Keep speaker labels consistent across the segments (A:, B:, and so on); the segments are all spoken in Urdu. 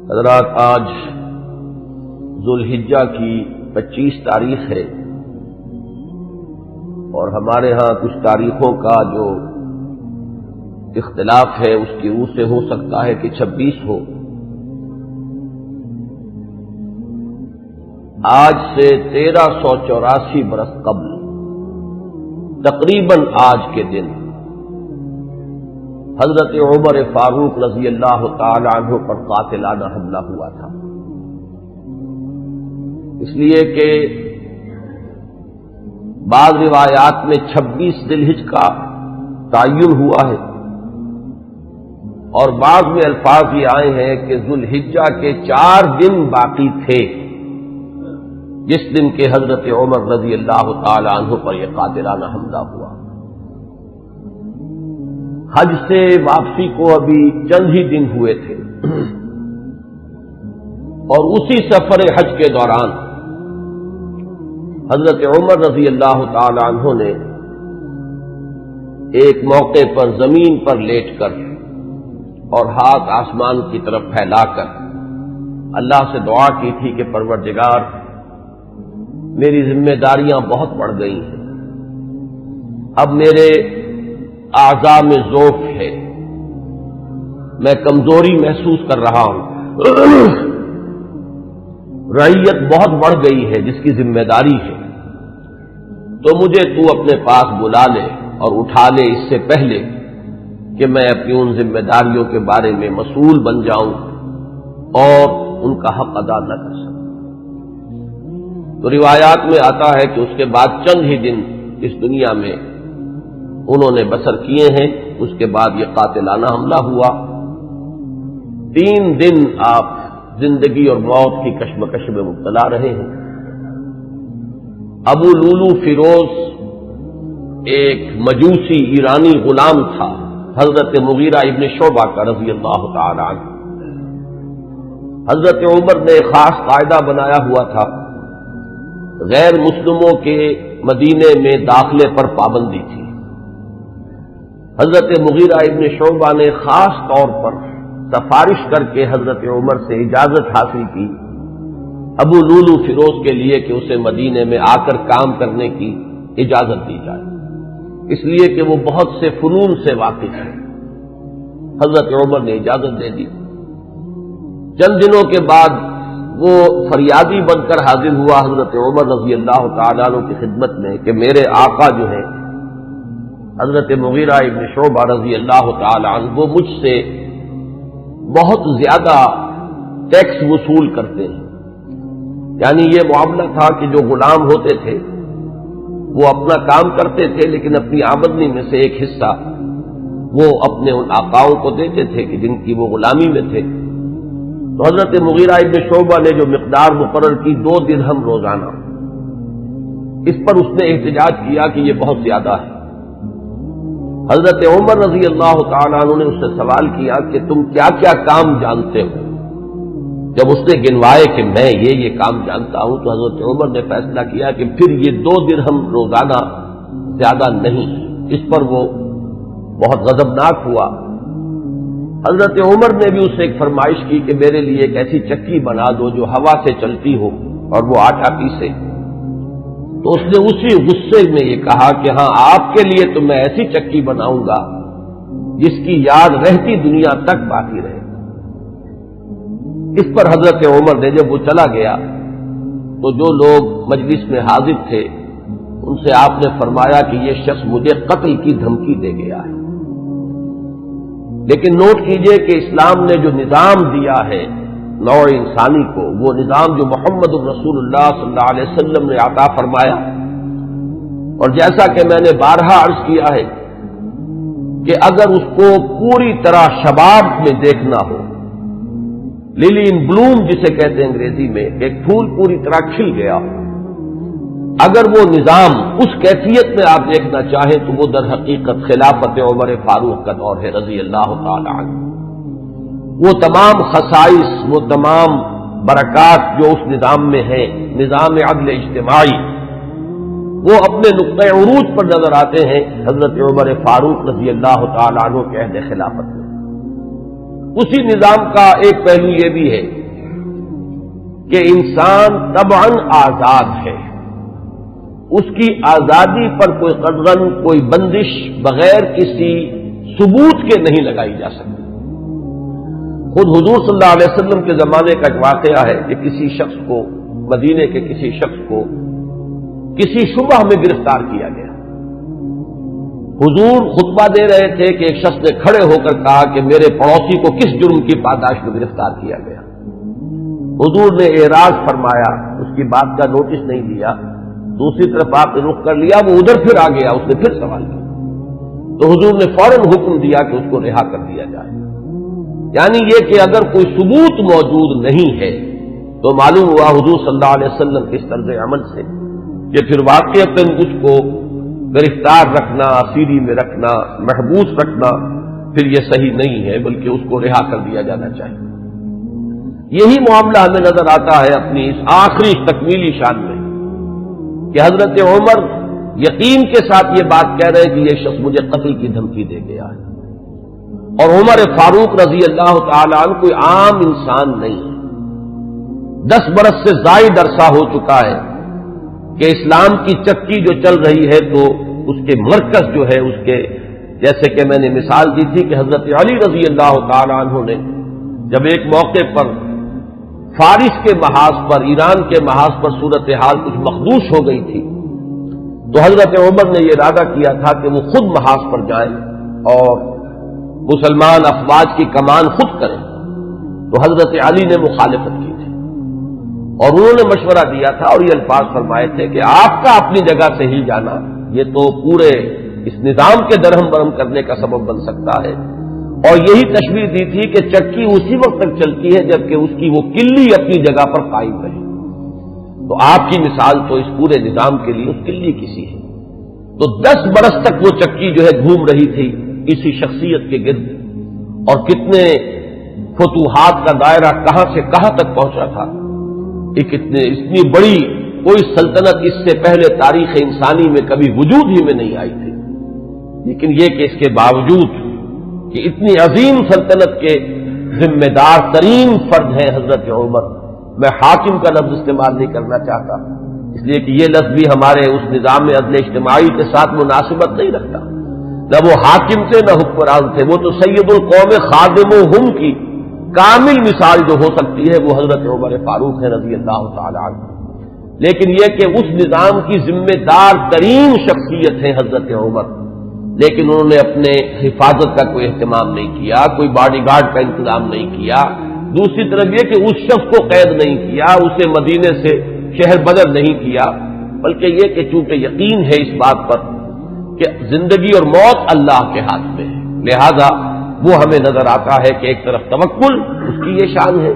A: حضرات، آج ذوالحجہ کی 25 تاریخ ہے اور ہمارے ہاں کچھ تاریخوں کا جو اختلاف ہے اس کی روح سے ہو سکتا ہے کہ 26 ہو۔ آج سے 1384 برس قبل تقریباً آج کے دن حضرت عمر فاروق رضی اللہ تعالی عنہ پر قاتلانہ حملہ ہوا تھا، اس لیے کہ بعض روایات میں 26 ذی الحجہ کا تعین ہوا ہے اور بعض میں الفاظ یہ آئے ہیں کہ ذوالحجہ کے 4 دن باقی تھے جس دن کے حضرت عمر رضی اللہ تعالی عنہ پر یہ قاتلانہ حملہ ہوا۔ حج سے واپسی کو ابھی چند ہی دن ہوئے تھے اور اسی سفر حج کے دوران حضرت عمر رضی اللہ تعالی عنہ نے ایک موقع پر زمین پر لیٹ کر اور ہاتھ آسمان کی طرف پھیلا کر اللہ سے دعا کی تھی کہ پروردگار، میری ذمہ داریاں بہت بڑھ گئی ہیں، اب میرے اعضاء میں ضعف ہے، میں کمزوری محسوس کر رہا ہوں، رعیت بہت بڑھ گئی ہے جس کی ذمہ داری ہے، تو مجھے تو اپنے پاس بلا لے اور اٹھا لے اس سے پہلے کہ میں اپنی ان ذمہ داریوں کے بارے میں مسئول بن جاؤں اور ان کا حق ادا نہ کر سکوں۔ تو روایات میں آتا ہے کہ اس کے بعد چند ہی دن اس دنیا میں انہوں نے بسر کیے ہیں، اس کے بعد یہ قاتلانہ حملہ ہوا۔ 3 دن آپ زندگی اور موت کی کشمکش میں مبتلا رہے ہیں۔ ابو لولو فیروز ایک مجوسی ایرانی غلام تھا حضرت مغیرہ ابن شعبہ کا رضی اللہ تعالی عنہ۔ حضرت عمر نے خاص قاعدہ بنایا ہوا تھا، غیر مسلموں کے مدینے میں داخلے پر پابندی تھی۔ حضرت مغیرہ ابن شعبہ نے خاص طور پر سفارش کر کے حضرت عمر سے اجازت حاصل کی ابو لولو فیروز کے لیے کہ اسے مدینے میں آ کر کام کرنے کی اجازت دی جائے، اس لیے کہ وہ بہت سے فنون سے واقف ہے۔ حضرت عمر نے اجازت دے دی۔ چند دنوں کے بعد وہ فریادی بن کر حاضر ہوا حضرت عمر رضی اللہ تعالیٰ عنہ کی خدمت میں کہ میرے آقا جو ہیں حضرت مغیرہ ابن شعبہ رضی اللہ تعالی عنہ، وہ مجھ سے بہت زیادہ ٹیکس وصول کرتے ہیں۔ یعنی یہ معاملہ تھا کہ جو غلام ہوتے تھے وہ اپنا کام کرتے تھے لیکن اپنی آمدنی میں سے ایک حصہ وہ اپنے ان آقاؤں کو دیتے تھے کہ جن کی وہ غلامی میں تھے۔ تو حضرت مغیرہ ابن شعبہ نے جو مقدار مقرر کی 2 درہم روزانہ، اس پر اس نے احتجاج کیا کہ یہ بہت زیادہ ہے۔ حضرت عمر رضی اللہ تعالیٰ عنہ نے اس سے سوال کیا کہ تم کیا کیا کام جانتے ہو؟ جب اس نے گنوائے کہ میں یہ کام جانتا ہوں تو حضرت عمر نے فیصلہ کیا کہ پھر یہ 2 درہم روزانہ زیادہ نہیں۔ اس پر وہ بہت غضبناک ہوا۔ حضرت عمر نے بھی اس سے ایک فرمائش کی کہ میرے لیے ایک ایسی چکی بنا دو جو ہوا سے چلتی ہو اور وہ آٹا پیسے۔ تو اس نے اسی غصے میں یہ کہا کہ ہاں، آپ کے لیے تو میں ایسی چکی بناؤں گا جس کی یاد رہتی دنیا تک باقی رہے۔ اس پر حضرت عمر نے جب وہ چلا گیا تو جو لوگ مجلس میں حاضر تھے ان سے آپ نے فرمایا کہ یہ شخص مجھے قتل کی دھمکی دے گیا ہے۔ لیکن نوٹ کیجئے کہ اسلام نے جو نظام دیا ہے نوع انسانی کو، وہ نظام جو محمد رسول اللہ صلی اللہ علیہ وسلم نے عطا فرمایا، اور جیسا کہ میں نے بارہا عرض کیا ہے کہ اگر اس کو پوری طرح شباب میں دیکھنا ہو، للی ان بلوم جسے کہتے ہیں انگریزی میں، ایک پھول پوری طرح کھل گیا ہو، اگر وہ نظام اس کیفیت میں آپ دیکھنا چاہیں تو وہ در حقیقت خلافت عمر فاروق کا دور ہے رضی اللہ تعالی عنہ۔ وہ تمام خصائص، وہ تمام برکات جو اس نظام میں ہیں، نظام عدل اجتماعی، وہ اپنے نقطۂ عروج پر نظر آتے ہیں حضرت عمر فاروق رضی اللہ تعالی عنہ کے عہد خلافت میں۔ اسی نظام کا ایک پہلو یہ بھی ہے کہ انسان طبعاً آزاد ہے، اس کی آزادی پر کوئی قدغن، کوئی بندش بغیر کسی ثبوت کے نہیں لگائی جا سکتی۔ خود حضور صلی اللہ علیہ وسلم کے زمانے کا ایک واقعہ ہے کہ کسی شخص کو، مدینے کے کسی شخص کو کسی شبہ میں گرفتار کیا گیا۔ حضور خطبہ دے رہے تھے کہ ایک شخص نے کھڑے ہو کر کہا کہ میرے پڑوسی کو کس جرم کی پاداش میں گرفتار کیا گیا۔ حضور نے اعراض فرمایا، اس کی بات کا نوٹس نہیں لیا، دوسری طرف آپ نے رخ کر لیا، وہ ادھر پھر آ گیا، اس نے پھر سوال کیا تو حضور نے فوراً حکم دیا کہ اس کو رہا کر دیا جائے۔ یعنی یہ کہ اگر کوئی ثبوت موجود نہیں ہے تو معلوم ہوا حضور صلی اللہ علیہ وسلم کے اس طرز عمل سے کہ پھر واقعتاً اس کو گرفتار رکھنا، اسیری میں رکھنا، محبوس رکھنا پھر یہ صحیح نہیں ہے، بلکہ اس کو رہا کر دیا جانا چاہیے۔ یہی معاملہ ہمیں نظر آتا ہے اپنی اس آخری تکمیلی شان میں کہ حضرت عمر یقین کے ساتھ یہ بات کہہ رہے کہ یہ شخص مجھے قتل کی دھمکی دے گیا ہے، اور عمر فاروق رضی اللہ تعالی عنہ کوئی عام انسان نہیں ہے۔ 10 برس سے زائد عرصہ ہو چکا ہے کہ اسلام کی چکی جو چل رہی ہے تو اس کے مرکز جو ہے، اس کے جیسے کہ میں نے مثال دی تھی کہ حضرت علی رضی اللہ تعالی عنہ نے جب ایک موقع پر فارس کے محاذ پر، ایران کے محاذ پر صورتحال کچھ مخدوش ہو گئی تھی تو حضرت عمر نے یہ ارادہ کیا تھا کہ وہ خود محاذ پر جائیں اور مسلمان افواج کی کمان خود کریں، تو حضرت علی نے مخالفت کی تھی اور انہوں نے مشورہ دیا تھا اور یہ الفاظ فرمائے تھے کہ آپ کا اپنی جگہ سے ہل جانا یہ تو پورے اس نظام کے درہم برہم کرنے کا سبب بن سکتا ہے، اور یہی تشبیہ دی تھی کہ چکی اسی وقت تک چلتی ہے جبکہ اس کی وہ کلی اپنی جگہ پر قائم رہے، تو آپ کی مثال تو اس پورے نظام کے لیے اس کلی کسی ہے۔ تو 10 برس تک وہ چکی جو ہے گھوم رہی تھی اسی شخصیت کے گرد، اور کتنے فتوحات کا دائرہ کہاں سے کہاں تک پہنچا تھا، اتنی بڑی کوئی سلطنت اس سے پہلے تاریخ انسانی میں کبھی وجود ہی میں نہیں آئی تھی، لیکن یہ کہ اس کے باوجود کہ اتنی عظیم سلطنت کے ذمہ دار ترین فرد ہیں حضرت عمر، میں حاکم کا لفظ استعمال نہیں کرنا چاہتا اس لیے کہ یہ لفظ بھی ہمارے اس نظام عدل اجتماعی کے ساتھ مناسبت نہیں رکھتا، نہ وہ حاکم تھے نہ حکمران تھے، وہ تو سید القوم خادمہم کی کامل مثال جو ہو سکتی ہے وہ حضرت عمر فاروق ہے رضی اللہ تعالی عنہ، لیکن یہ کہ اس نظام کی ذمہ دار ترین شخصیت ہے حضرت عمر، لیکن انہوں نے اپنے حفاظت کا کوئی اہتمام نہیں کیا، کوئی باڈی گارڈ کا انتظام نہیں کیا، دوسری طرف یہ کہ اس شخص کو قید نہیں کیا، اسے مدینے سے شہر بدر نہیں کیا، بلکہ یہ کہ چونکہ یقین ہے اس بات پر کہ زندگی اور موت اللہ کے ہاتھ میں ہے، لہذا وہ ہمیں نظر آتا ہے کہ ایک طرف توکل اس کی یہ شان ہے،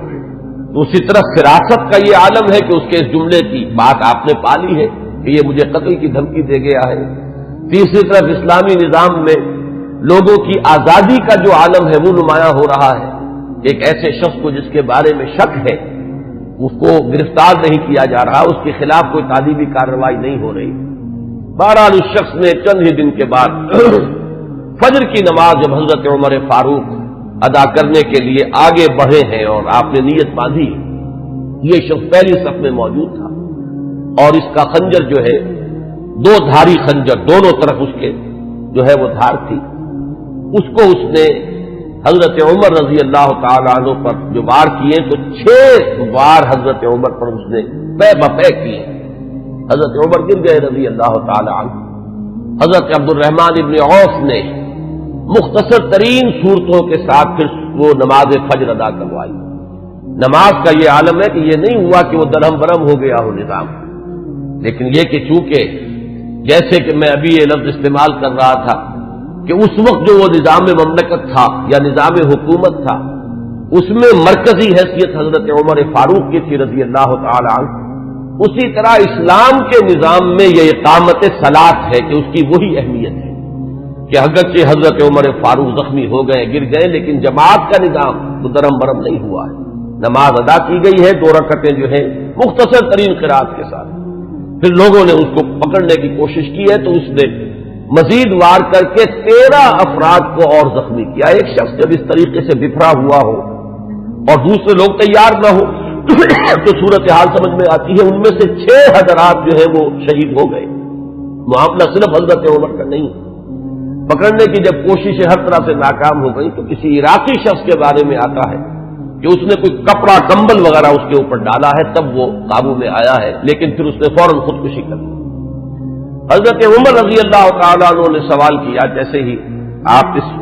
A: دوسری طرف فراست کا یہ عالم ہے کہ اس کے اس جملے کی بات آپ نے پالی ہے کہ یہ مجھے قتل کی دھمکی دے گیا ہے، تیسری طرف اسلامی نظام میں لوگوں کی آزادی کا جو عالم ہے وہ نمایاں ہو رہا ہے، ایک ایسے شخص کو جس کے بارے میں شک ہے اس کو گرفتار نہیں کیا جا رہا، اس کے خلاف کوئی تعدیبی کارروائی نہیں ہو رہی۔ بہرحال اس شخص نے چند ہی دن کے بعد فجر کی نماز جب حضرت عمر فاروق ادا کرنے کے لیے آگے بڑھے ہیں اور آپ نے نیت باندھی، یہ شخص پہلی صف میں موجود تھا اور اس کا خنجر جو ہے 2 دھاری خنجر، دونوں طرف اس کے جو ہے وہ دھار تھی، اس کو اس نے حضرت عمر رضی اللہ تعالی عنہ پر جو وار کیے تو 6 وار حضرت عمر پر اس نے پے بپے کیے، حضرت عمر گر گئے رضی اللہ تعالی عنہ۔ حضرت عبد الرحمن ابن عوف نے مختصر ترین صورتوں کے ساتھ پھر وہ نماز فجر ادا کروائی۔ نماز کا یہ عالم ہے کہ یہ نہیں ہوا کہ وہ درہم برہم ہو گیا ہو نظام، لیکن یہ کہ چونکہ جیسے کہ میں ابھی یہ لفظ استعمال کر رہا تھا کہ اس وقت جو وہ نظام مملکت تھا یا نظام حکومت تھا اس میں مرکزی حیثیت حضرت عمر فاروق کی تھی رضی اللہ تعالی عنہ، اسی طرح اسلام کے نظام میں یہ اقامت صلاۃ ہے کہ اس کی وہی اہمیت ہے کہ اگرچہ حضرت عمر فاروق زخمی ہو گئے، گر گئے، لیکن جماعت کا نظام تو درہم برہم نہیں ہوا ہے، نماز ادا کی گئی ہے 2 رکعتیں جو ہیں مختصر ترین قرات کے ساتھ۔ پھر لوگوں نے اس کو پکڑنے کی کوشش کی ہے تو اس نے مزید وار کر کے 13 افراد کو اور زخمی کیا۔ ایک شخص جب اس طریقے سے بکھرا ہوا ہو اور دوسرے لوگ تیار نہ ہو تو صورتحال سمجھ میں آتی ہے۔ ان میں سے 6 حضرات جو ہے وہ شہید ہو گئے۔ معاملہ صرف حضرت عمر کا نہیں، پکڑنے کی جب کوششیں ہر طرح سے ناکام ہو گئی تو کسی عراقی شخص کے بارے میں آتا ہے کہ اس نے کوئی کپڑا کمبل وغیرہ اس کے اوپر ڈالا ہے، تب وہ قابو میں آیا ہے، لیکن پھر اس نے فوراً خودکشی کر لی۔ حضرت عمر رضی اللہ تعالیٰ عنہ نے سوال کیا، جیسے ہی آپ اس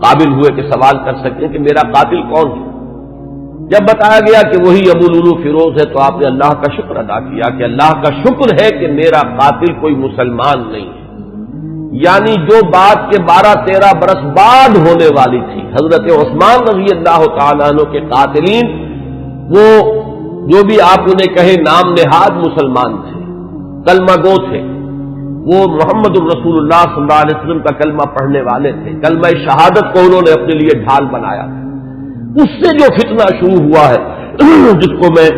A: قابل ہوئے کہ سوال کر سکیں کہ میرا قاتل کون ہے، جب بتایا گیا کہ وہی ابو لولو فیروز ہے تو آپ نے اللہ کا شکر ادا کیا کہ اللہ کا شکر ہے کہ میرا قاتل کوئی مسلمان نہیں ہے، یعنی جو بات کے 12-13 برس بعد ہونے والی تھی۔ حضرت عثمان رضی اللہ تعالیٰ عنہ کے قاتلین وہ جو بھی آپ انہیں کہے نام نہاد مسلمان تھے، کلمہ گو تھے، وہ محمد الرسول اللہ صلی اللہ علیہ وسلم کا کلمہ پڑھنے والے تھے، کلمہ شہادت کو انہوں نے اپنے لیے ڈھال بنایا۔ اس سے جو فتنہ شروع ہوا ہے جس کو میں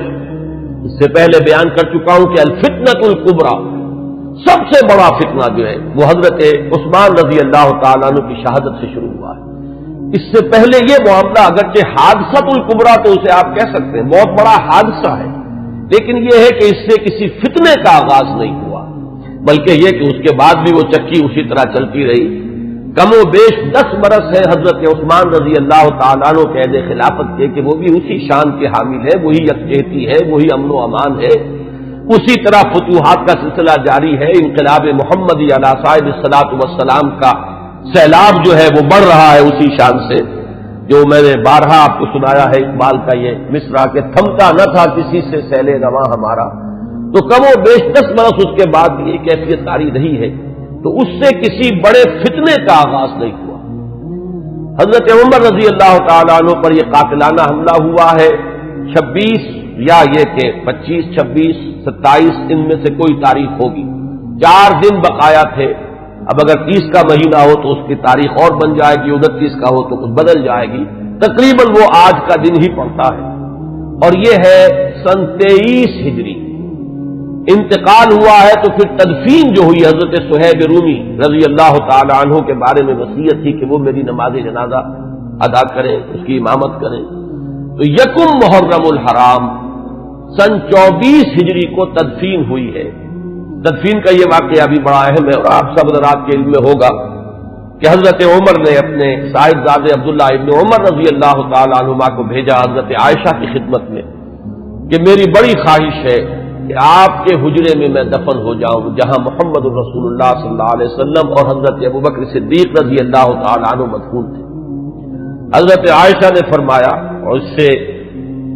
A: اس سے پہلے بیان کر چکا ہوں کہ الفتنۃ الکبریٰ، سب سے بڑا فتنہ جو ہے وہ حضرت عثمان رضی اللہ تعالیٰ عنہ کی شہادت سے شروع ہوا ہے۔ اس سے پہلے یہ معاملہ اگرچہ حادثۃ الکبریٰ تو اسے آپ کہہ سکتے ہیں، بہت بڑا حادثہ ہے، لیکن یہ ہے کہ اس سے کسی فتنے کا آغاز نہیں ہوا، بلکہ یہ کہ اس کے بعد بھی وہ چکی اسی طرح چلتی رہی۔ کم و بیش 10 برس ہے حضرت عثمان رضی اللہ تعالیٰ عنہ کے عہد خلافت کے کہ وہ بھی اسی شان کے حامل ہے، وہی یکجہتی ہے، وہی امن و امان ہے، اسی طرح فتوحات کا سلسلہ جاری ہے، انقلاب محمدی علی صاحب الصلاۃ والسلام کا سیلاب جو ہے وہ بڑھ رہا ہے اسی شان سے، جو میں نے بارہا آپ کو سنایا ہے اقبال کا یہ مصرع کہ تھمتا نہ تھا کسی سے سیل رواں ہمارا، تو کم و بیش 10 برس اس کے بعد بھی یہ کیفیت جاری رہی ہے، تو اس سے کسی بڑے فتنے کا آغاز نہیں ہوا۔ حضرت عمر رضی اللہ تعالیٰ عنہ پر یہ قاتلانہ حملہ ہوا ہے 26 یا یہ کہ 25، 26، 27 ان میں سے کوئی تاریخ ہوگی، 4 دن بقایا تھے۔ اب اگر 30 کا مہینہ ہو تو اس کی تاریخ اور بن جائے گی، 29 کا ہو تو کچھ بدل جائے گی، تقریباً وہ آج کا دن ہی پڑتا ہے، اور یہ ہے سن 23 ہجری۔ انتقال ہوا ہے تو پھر تدفین جو ہوئی، حضرت صہیب رومی رضی اللہ تعالی عنہ کے بارے میں وصیت تھی کہ وہ میری نماز جنازہ ادا کریں، اس کی امامت کریں، تو یکم محرم الحرام سن 24 ہجری کو تدفین ہوئی ہے۔ تدفین کا یہ واقعہ بھی بڑا اہم ہے، اور آپ سب حضرات کے علم میں ہوگا کہ حضرت عمر نے اپنے صاحبزادے عبداللہ ابن عمر رضی اللہ تعالی عنہما کو بھیجا حضرت عائشہ کی خدمت میں کہ میری بڑی خواہش ہے کہ آپ کے حجرے میں میں دفن ہو جاؤں جہاں محمد الرسول اللہ صلی اللہ علیہ وسلم اور حضرت ابوبکر صدیق رضی اللہ تعالی عنہ مدفون تھے۔ حضرت عائشہ نے فرمایا، اور اس سے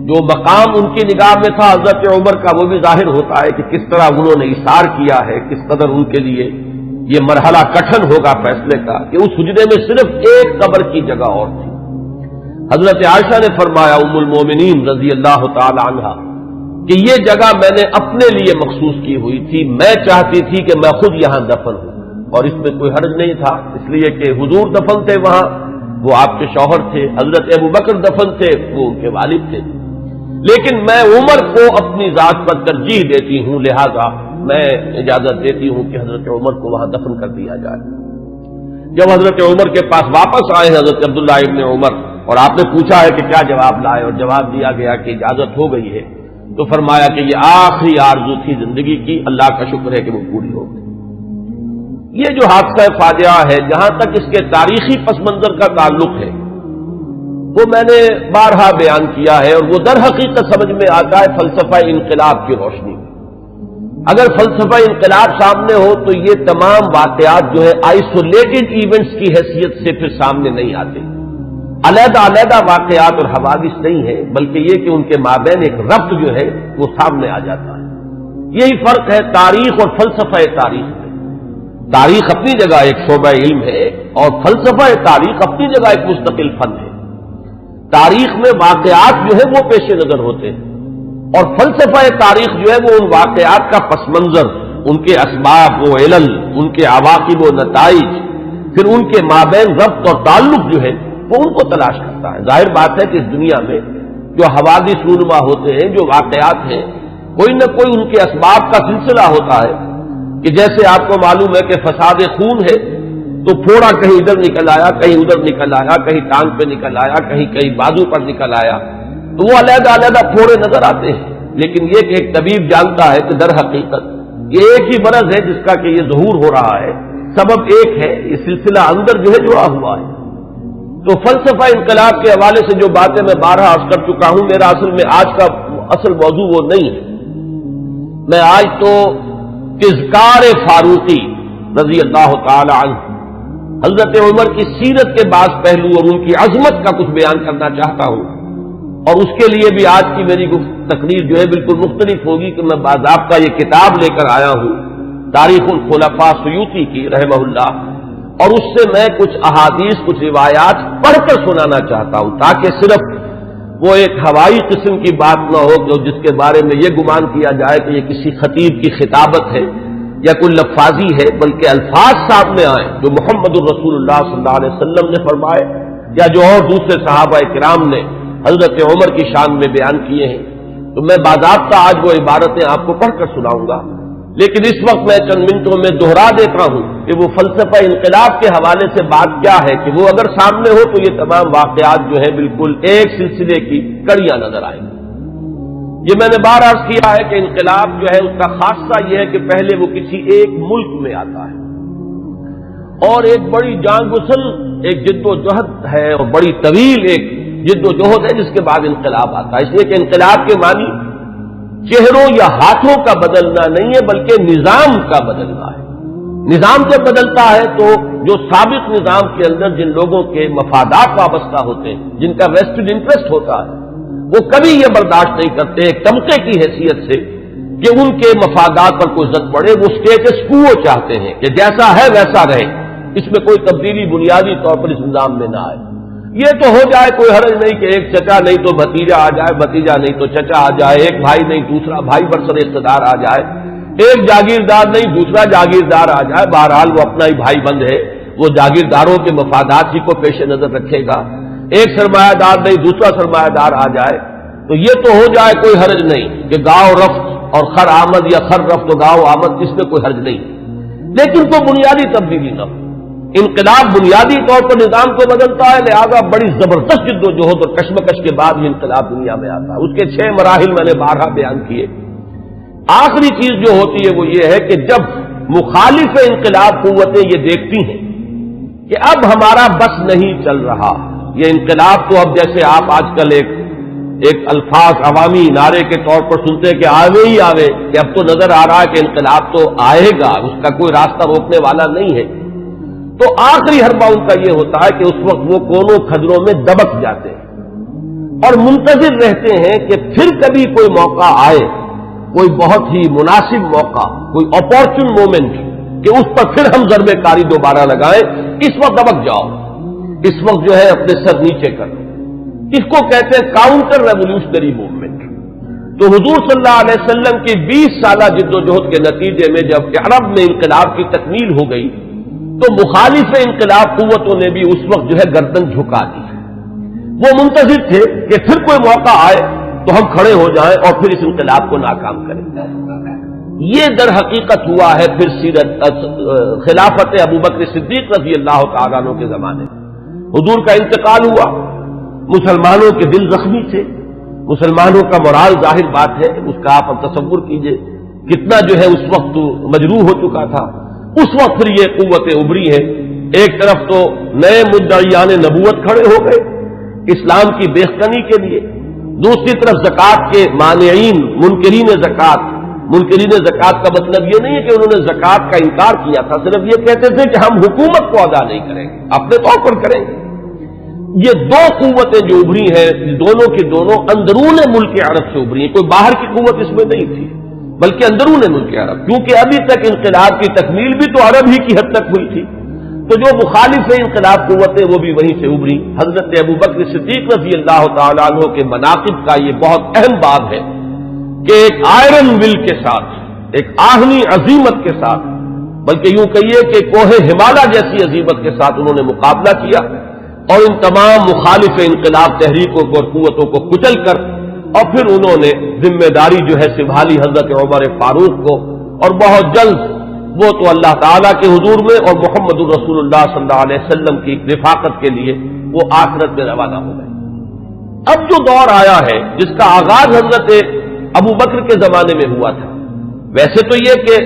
A: جو مقام ان کی نگاہ میں تھا حضرت عمر کا وہ بھی ظاہر ہوتا ہے کہ کس طرح انہوں نے اثار کیا ہے، کس قدر ان کے لیے یہ مرحلہ کٹھن ہوگا فیصلے کا کہ اس حجرے میں صرف ایک قبر کی جگہ اور تھی۔ حضرت عائشہ نے فرمایا ام المومنین رضی اللہ تعالی عنہا کہ یہ جگہ میں نے اپنے لیے مخصوص کی ہوئی تھی، میں چاہتی تھی کہ میں خود یہاں دفن ہوں، اور اس میں کوئی حرج نہیں تھا، اس لیے کہ حضور دفن تھے وہاں، وہ آپ کے شوہر تھے، حضرت ابوبکر دفن تھے، وہ ان کے والد تھے، لیکن میں عمر کو اپنی ذات پر ترجیح دیتی ہوں، لہذا میں اجازت دیتی ہوں کہ حضرت عمر کو وہاں دفن کر دیا جائے۔ جب حضرت عمر کے پاس واپس آئے حضرت عبداللہ ابن عمر، اور آپ نے پوچھا ہے کہ کیا جواب لائے، اور جواب دیا گیا کہ اجازت ہو گئی ہے، تو فرمایا کہ یہ آخری آرزو تھی زندگی کی، اللہ کا شکر ہے کہ وہ پوری ہو گئی۔ یہ جو حادثہ فاجعہ ہے، جہاں تک اس کے تاریخی پس منظر کا تعلق ہے وہ میں نے بارہا بیان کیا ہے، اور وہ در حقیقت سمجھ میں آتا ہے فلسفہ انقلاب کی روشنی میں۔ اگر فلسفہ انقلاب سامنے ہو تو یہ تمام واقعات جو ہے آئسولیٹڈ ایونٹس کی حیثیت سے پھر سامنے نہیں آتے، علیحدہ علیحدہ واقعات اور حوادث نہیں ہے، بلکہ یہ کہ ان کے مابین ایک ربط جو ہے وہ سامنے آ جاتا ہے۔ یہی فرق ہے تاریخ اور فلسفہ تاریخ میں۔ تاریخ اپنی جگہ ایک شعبہ علم ہے، اور فلسفہ تاریخ اپنی جگہ ایک مستقل فن ہے۔ تاریخ میں واقعات جو ہے وہ پیش نظر ہوتے ہیں، اور فلسفہ تاریخ جو ہے وہ ان واقعات کا پس منظر، ان کے اسباب و علل، ان کے عواقب و نتائج، پھر ان کے مابین ربط اور تعلق جو ہے وہ ان کو تلاش کرتا ہے۔ ظاہر بات ہے کہ اس دنیا میں جو حوادث رونما ہوتے ہیں، جو واقعات ہیں، کوئی نہ کوئی ان کے اسباب کا سلسلہ ہوتا ہے، کہ جیسے آپ کو معلوم ہے کہ فساد خون ہے تو پھوڑا کہیں ادھر نکل آیا، کہیں ادھر نکل آیا، کہیں ٹانگ پہ نکل آیا، کہیں بازو پر نکل آیا، تو وہ علیحدہ علیحدہ پھوڑے نظر آتے ہیں، لیکن یہ کہ ایک طبیب جانتا ہے کہ در حقیقت یہ ایک ہی مرض ہے جس کا کہ یہ ظہور ہو رہا ہے، سبب ایک ہے، یہ سلسلہ اندر جو ہے جڑا ہوا ہے۔ تو فلسفہ انقلاب کے حوالے سے جو باتیں میں بارہا عرض کر چکا ہوں، میرا اصل میں آج کا اصل موضوع وہ نہیں ہے۔ میں آج تو اذکار فاروقی رضی اللہ تعالی عنہ، حضرت عمر کی سیرت کے بعض پہلو اور ان کی عظمت کا کچھ بیان کرنا چاہتا ہوں، اور اس کے لیے بھی آج کی میری تقریر جو ہے بالکل مختلف ہوگی کہ میں باضابطہ یہ کتاب لے کر آیا ہوں تاریخ الخلفاء سیوطی کی رحمہ اللہ، اور اس سے میں کچھ احادیث، کچھ روایات پڑھ کر سنانا چاہتا ہوں، تاکہ صرف وہ ایک ہوائی قسم کی بات نہ ہو جو جس کے بارے میں یہ گمان کیا جائے کہ یہ کسی خطیب کی خطابت ہے یا کوئی لفاظی ہے، بلکہ الفاظ سامنے آئیں جو محمد الرسول اللہ صلی اللہ علیہ وسلم نے فرمائے یا جو اور دوسرے صحابہ کرام نے حضرت عمر کی شان میں بیان کیے ہیں۔ تو میں باضابطہ آج وہ عبارتیں آپ کو پڑھ کر سناؤں گا، لیکن اس وقت میں چند منٹوں میں دوہرا دیتا ہوں کہ وہ فلسفہ انقلاب کے حوالے سے بات کیا ہے کہ وہ اگر سامنے ہو تو یہ تمام واقعات جو ہیں بالکل ایک سلسلے کی کڑیاں نظر آئیں گی۔ یہ میں نے بار عرض کیا ہے کہ انقلاب جو ہے اس کا خاصہ یہ ہے کہ پہلے وہ کسی ایک ملک میں آتا ہے اور ایک بڑی جان گسل ایک جد و جہد ہے اور بڑی طویل ایک جد و جہد ہے جس کے بعد انقلاب آتا ہے، اس لیے کہ انقلاب کے معنی چہروں یا ہاتھوں کا بدلنا نہیں ہے بلکہ نظام کا بدلنا ہے۔ نظام جب بدلتا ہے تو جو سابق نظام کے اندر جن لوگوں کے مفادات وابستہ ہوتے ہیں، جن کا ویسٹڈ انٹرسٹ ہوتا ہے، وہ کبھی یہ برداشت نہیں کرتے ایک طبقے کی حیثیت سے کہ ان کے مفادات پر کوئی زد پڑے، وہ اسٹیٹس کو چاہتے ہیں کہ جیسا ہے ویسا رہے، اس میں کوئی تبدیلی بنیادی طور پر اس نظام میں نہ آئے۔ یہ تو ہو جائے کوئی حرج نہیں کہ ایک چچا نہیں تو بھتیجا آ جائے، بھتیجا نہیں تو چچا آ جائے، ایک بھائی نہیں دوسرا بھائی برسر اقتدار آ جائے، ایک جاگیردار نہیں دوسرا جاگیردار آ جائے، بہرحال وہ اپنا ہی بھائی بند ہے، وہ جاگیرداروں کے مفادات ہی کو پیش نظر رکھے گا، ایک سرمایہ دار نہیں دوسرا سرمایہ دار آ جائے، تو یہ تو ہو جائے کوئی حرج نہیں کہ گاؤں رفت اور خر آمد یا خر رفت و گاؤں آمد، اس میں کوئی حرج نہیں، لیکن کوئی بنیادی تبدیلی نہ ہو۔ انقلاب بنیادی طور پر نظام کو بدلتا ہے، لہذا بڑی زبردست جد و جہد اور کشمکش کے بعد یہ انقلاب دنیا میں آتا ہے۔ اس کے 6 مراحل میں نے بارہا بیان کیے۔ آخری چیز جو ہوتی ہے وہ یہ ہے کہ جب مخالف انقلاب قوتیں یہ دیکھتی ہیں کہ اب ہمارا بس نہیں چل رہا، یہ انقلاب تو اب جیسے آپ آج کل ایک الفاظ عوامی نعرے کے طور پر سنتے ہیں کہ آوے ہی آوے، کہ اب تو نظر آ رہا ہے کہ انقلاب تو آئے گا، اس کا کوئی راستہ روکنے والا نہیں ہے، تو آخری حربہ ان کا یہ ہوتا ہے کہ اس وقت وہ کونوں کھدروں میں دبک جاتے ہیں اور منتظر رہتے ہیں کہ پھر کبھی کوئی موقع آئے، کوئی بہت ہی مناسب موقع، کوئی اپارچن مومنٹ کہ اس پر پھر ہم ضربے کاری دوبارہ لگائیں، اس وقت دبک جاؤ، اس وقت جو ہے اپنے سر نیچے کرو۔ اس کو کہتے ہیں کاؤنٹر ریولیوشنری موومنٹ۔ تو حضور صلی اللہ علیہ وسلم کی 20 سالہ جد و جہد کے نتیجے میں جب عرب میں انقلاب کی تکمیل ہو گئی تو مخالف انقلاب قوتوں نے بھی اس وقت جو ہے گردن جھکا دی۔ وہ منتظر تھے کہ پھر کوئی موقع آئے تو ہم کھڑے ہو جائیں اور پھر اس انقلاب کو ناکام کریں۔ یہ در حقیقت ہوا ہے پھر خلافت ابوبکر صدیق رضی اللہ تعالیٰ عنہ کے زمانے میں۔ حضور کا انتقال ہوا، مسلمانوں کے دل زخمی تھے، مسلمانوں کا مورال ظاہر بات ہے، اس کا آپ تصور کیجئے کتنا جو ہے اس وقت مجروح ہو چکا تھا۔ اس وقت پھر یہ قوتیں ابری ہیں، ایک طرف تو نئے مدعیان نبوت کھڑے ہو گئے اسلام کی بیخکنی کے لیے، دوسری طرف زکوٰۃ کے مانعین منکرین زکوٰۃ۔ منکرین زکوٰۃ کا مطلب یہ نہیں ہے کہ انہوں نے زکوٰۃ کا انکار کیا تھا، صرف یہ کہتے تھے کہ ہم حکومت کو ادا نہیں کریں گے، اپنے طور پر کریں گے۔ یہ دو قوتیں جو ابری ہیں دونوں کی دونوں اندرون ملک عرب سے ابری ہیں، کوئی باہر کی قوت اس میں نہیں تھی بلکہ اندرون ملک عرب، کیونکہ ابھی تک انقلاب کی تکمیل بھی تو عرب ہی کی حد تک ہوئی تھی، تو جو مخالف انقلاب قوتیں وہ بھی وہیں سے ابری۔ حضرت ابوبکر صدیق رضی اللہ تعالیٰ عنہ کے مناقب کا یہ بہت اہم باب ہے کہ ایک آئرن ول کے ساتھ، ایک آہنی عظیمت کے ساتھ، بلکہ یوں کہیے کہ کوہ ہمالیہ جیسی عظیمت کے ساتھ انہوں نے مقابلہ کیا اور ان تمام مخالف انقلاب تحریکوں کو اور قوتوں کو کچل کر اور پھر انہوں نے ذمہ داری جو ہے سنبھالی حضرت عمر فاروق کو، اور بہت جلد وہ تو اللہ تعالیٰ کے حضور میں اور محمد الرسول اللہ صلی اللہ علیہ وسلم کی رفاقت کے لیے وہ آخرت میں روانہ ہو گئے۔ اب جو دور آیا ہے جس کا آغاز حضرت ابو بکر کے زمانے میں ہوا تھا، ویسے تو یہ کہ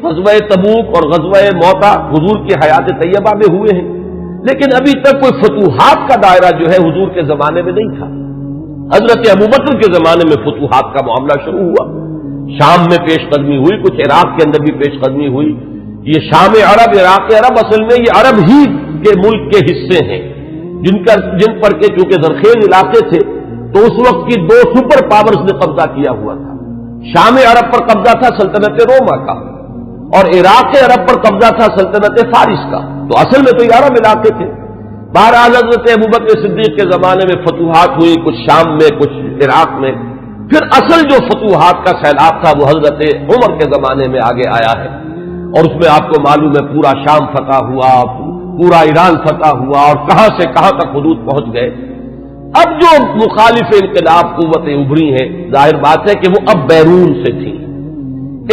A: غزوہ تبوک اور غزوہ موتا حضور کی حیات طیبہ میں ہوئے ہیں، لیکن ابھی تک کوئی فتوحات کا دائرہ جو ہے حضور کے زمانے میں نہیں تھا۔ حضرت ابو بکر کے زمانے میں فتوحات کا معاملہ شروع ہوا، شام میں پیش قدمی ہوئی، کچھ عراق کے اندر بھی پیش قدمی ہوئی۔ یہ شام عرب، عراق عرب، اصل میں یہ عرب ہی کے ملک کے حصے ہیں جن پر کے چونکہ زرخیز علاقے تھے تو اس وقت کی دو سپر پاورز نے قبضہ کیا ہوا تھا۔ شام عرب پر قبضہ تھا سلطنت روما کا، اور عراق عرب پر قبضہ تھا سلطنت فارس کا، تو اصل میں تو یہ عرب علاقے تھے۔ بہرحال حضرت ابوبکر صدیق کے زمانے میں فتوحات ہوئی، کچھ شام میں کچھ عراق میں، پھر اصل جو فتوحات کا سیلاب تھا وہ حضرت عمر کے زمانے میں آگے آیا ہے، اور اس میں آپ کو معلوم ہے پورا شام فتح ہوا، پورا ایران فتح ہوا، اور کہاں سے کہاں تک حدود پہنچ گئے۔ اب جو مخالف انقلاب قوتیں ابھری ہیں، ظاہر بات ہے کہ وہ اب بیرون سے تھی۔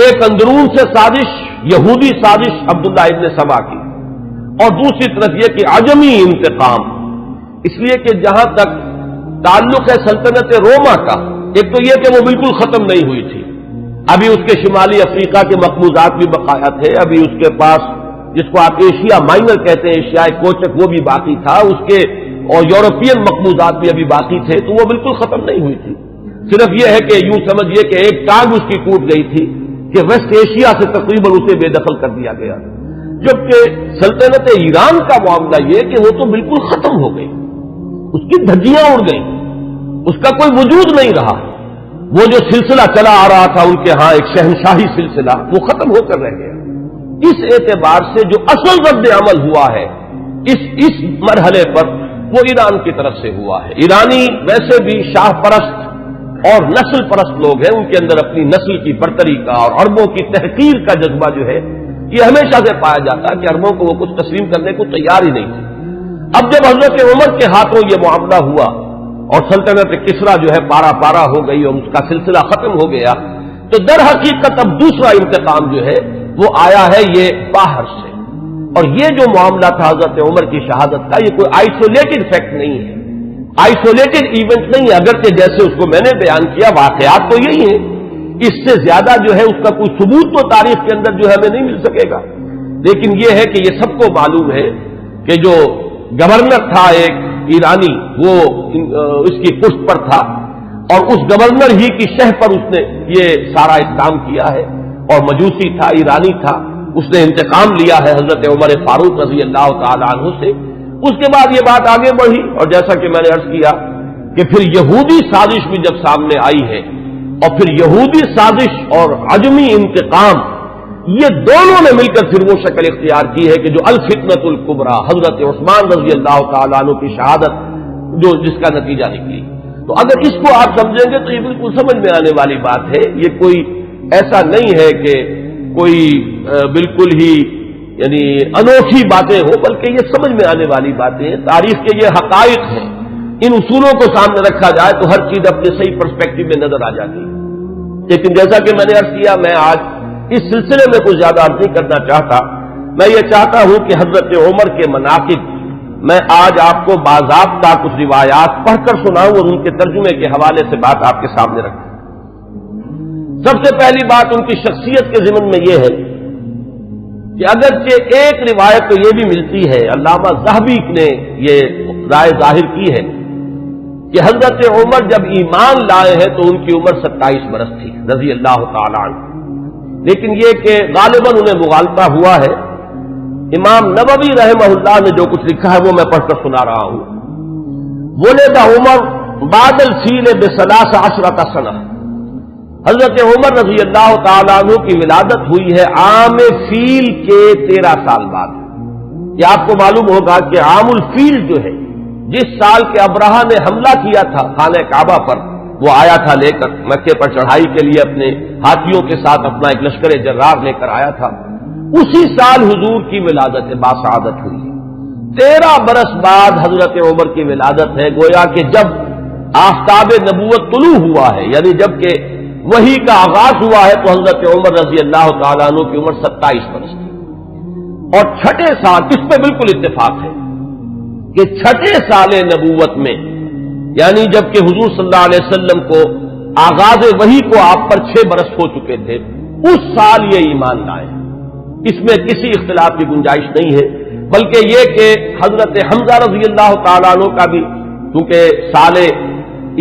A: ایک اندرون سے سازش، یہودی سازش عبداللہ ابن سبا کی، اور دوسری طرف یہ کہ عجمی انتقام، اس لیے کہ جہاں تک تعلق ہے سلطنت روما کا، ایک تو یہ کہ وہ بالکل ختم نہیں ہوئی تھی، ابھی اس کے شمالی افریقہ کے مقبوضات بھی بقایا تھے، ابھی اس کے پاس جس کو آپ ایشیا مائنر کہتے ہیں، ایشیائی کوچک، وہ بھی باقی تھا، اس کے اور یورپین مقبوضات بھی ابھی باقی تھے، تو وہ بالکل ختم نہیں ہوئی تھی۔ صرف یہ ہے کہ یوں سمجھیے کہ ایک ٹانگ اس کی ٹوٹ گئی تھی کہ ویسٹ ایشیا سے تقریباً اسے بے دخل کر دیا گیا، جبکہ سلطنت ایران کا معاملہ یہ کہ وہ تو بالکل ختم ہو گئی، اس کی دھجیاں اڑ گئیں، اس کا کوئی وجود نہیں رہا۔ وہ جو سلسلہ چلا آ رہا تھا ان کے ہاں ایک شہنشاہی سلسلہ، وہ ختم ہو کر رہ گیا۔ اس اعتبار سے جو اصل رد عمل ہوا ہے اس مرحلے پر وہ ایران کی طرف سے ہوا ہے۔ ایرانی ویسے بھی شاہ پرست اور نسل پرست لوگ ہیں، ان کے اندر اپنی نسل کی برتری کا اور عربوں کی تحقیر کا جذبہ جو ہے یہ ہمیشہ سے پایا جاتا ہے کہ عربوں کو وہ کچھ تسلیم کرنے کو تیار ہی نہیں تھی۔ اب جب حضرت عمر کے ہاتھوں یہ معاملہ ہوا اور سلطنت کسریٰ جو ہے پارا پارا ہو گئی اور اس کا سلسلہ ختم ہو گیا، تو در حقیقت اب دوسرا انتقام جو ہے وہ آیا ہے یہ باہر سے۔ اور یہ جو معاملہ تھا حضرت عمر کی شہادت کا، یہ کوئی آئسولیٹڈ فیکٹ نہیں ہے، آئسولیٹڈ ایونٹ نہیں ہے، اگرچہ جیسے اس کو میں نے بیان کیا واقعات تو یہی ہیں، اس سے زیادہ جو ہے اس کا کوئی ثبوت تو تاریخ کے اندر جو ہے ہمیں نہیں مل سکے گا، لیکن یہ ہے کہ یہ سب کو معلوم ہے کہ جو گورنر تھا ایک ایرانی، وہ اس کی پشت پر تھا، اور اس گورنر ہی کی شہ پر اس نے یہ سارا اقدام کیا ہے، اور مجوسی تھا، ایرانی تھا، اس نے انتقام لیا ہے حضرت عمر فاروق رضی اللہ تعالی عنہ سے۔ اس کے بعد یہ بات آگے بڑھی، اور جیسا کہ میں نے عرض کیا کہ پھر یہودی سازش بھی جب سامنے آئی ہے، اور پھر یہودی سازش اور عجمی انتقام، یہ دونوں نے مل کر پھر وہ شکل اختیار کی ہے کہ جو الفتنۃ الکبریٰ حضرت عثمان رضی اللہ تعالی عنہ کی شہادت جو جس کا نتیجہ نکلی۔ تو اگر اس کو آپ سمجھیں گے تو یہ بالکل سمجھ میں آنے والی بات ہے، یہ کوئی ایسا نہیں ہے کہ کوئی بالکل ہی یعنی انوکھی باتیں ہو، بلکہ یہ سمجھ میں آنے والی باتیں ہیں، تاریخ کے یہ حقائق ہیں، ان اصولوں کو سامنے رکھا جائے تو ہر چیز اپنے صحیح پرسپیکٹو میں نظر آ جاتی ہے۔ لیکن جیسا کہ میں نے عرض کیا، میں آج اس سلسلے میں کچھ زیادہ عرض نہیں کرنا چاہتا، میں یہ چاہتا ہوں کہ حضرت عمر کے مناقب میں آج آپ کو باضابطہ کچھ روایات پڑھ کر سناؤں اور ان کے ترجمے کے حوالے سے بات آپ کے سامنے رکھوں۔ سب سے پہلی بات ان کی شخصیت کے ضمن میں یہ ہے کہ اگرچہ ایک روایت تو یہ بھی ملتی ہے، علامہ ذہبی نے یہ رائے ظاہر کی ہے کہ حضرت عمر جب ایمان لائے ہیں تو ان کی عمر 27 برس تھی رضی اللہ تعالی عنہ، لیکن یہ کہ غالباً انہیں مغالطہ ہوا ہے۔ امام نووی رحمہ اللہ نے جو کچھ لکھا ہے وہ میں پڑھ کر سنا رہا ہوں۔ ولد عمر بعد الفیل ب13 سنہ، حضرت عمر رضی اللہ تعالیٰ عنہ کی ولادت ہوئی ہے عام فیل کے 13 سال بعد۔ یہ آپ کو معلوم ہوگا کہ عام الفیل جو ہے، جس سال کے ابرہہ نے حملہ کیا تھا خانہ کعبہ پر، وہ آیا تھا لے کر مکے پر چڑھائی کے لیے، اپنے ہاتھیوں کے ساتھ اپنا ایک لشکر جرار لے کر آیا تھا، اسی سال حضور کی ولادت باسعادت ہوئی۔ 13 برس بعد حضرت عمر کی ولادت ہے، گویا کہ جب آفتاب نبوت طلوع ہوا ہے، یعنی جب کہ وحی کا آغاز ہوا ہے، تو حضرت عمر رضی اللہ تعالیٰ عنہ کی عمر 27 برس تھی۔ اور چھٹے سال، اس پہ بالکل اتفاق ہے کہ چھٹے سال نبوت میں، یعنی جبکہ حضور صلی اللہ علیہ وسلم کو آغاز وحی کو آپ پر 6 برس ہو چکے تھے، اس سال یہ ایمان لائے، اس میں کسی اختلاف کی گنجائش نہیں ہے، بلکہ یہ کہ حضرت حمزہ رضی اللہ تعالیٰ عنہ کا بھی کیونکہ سال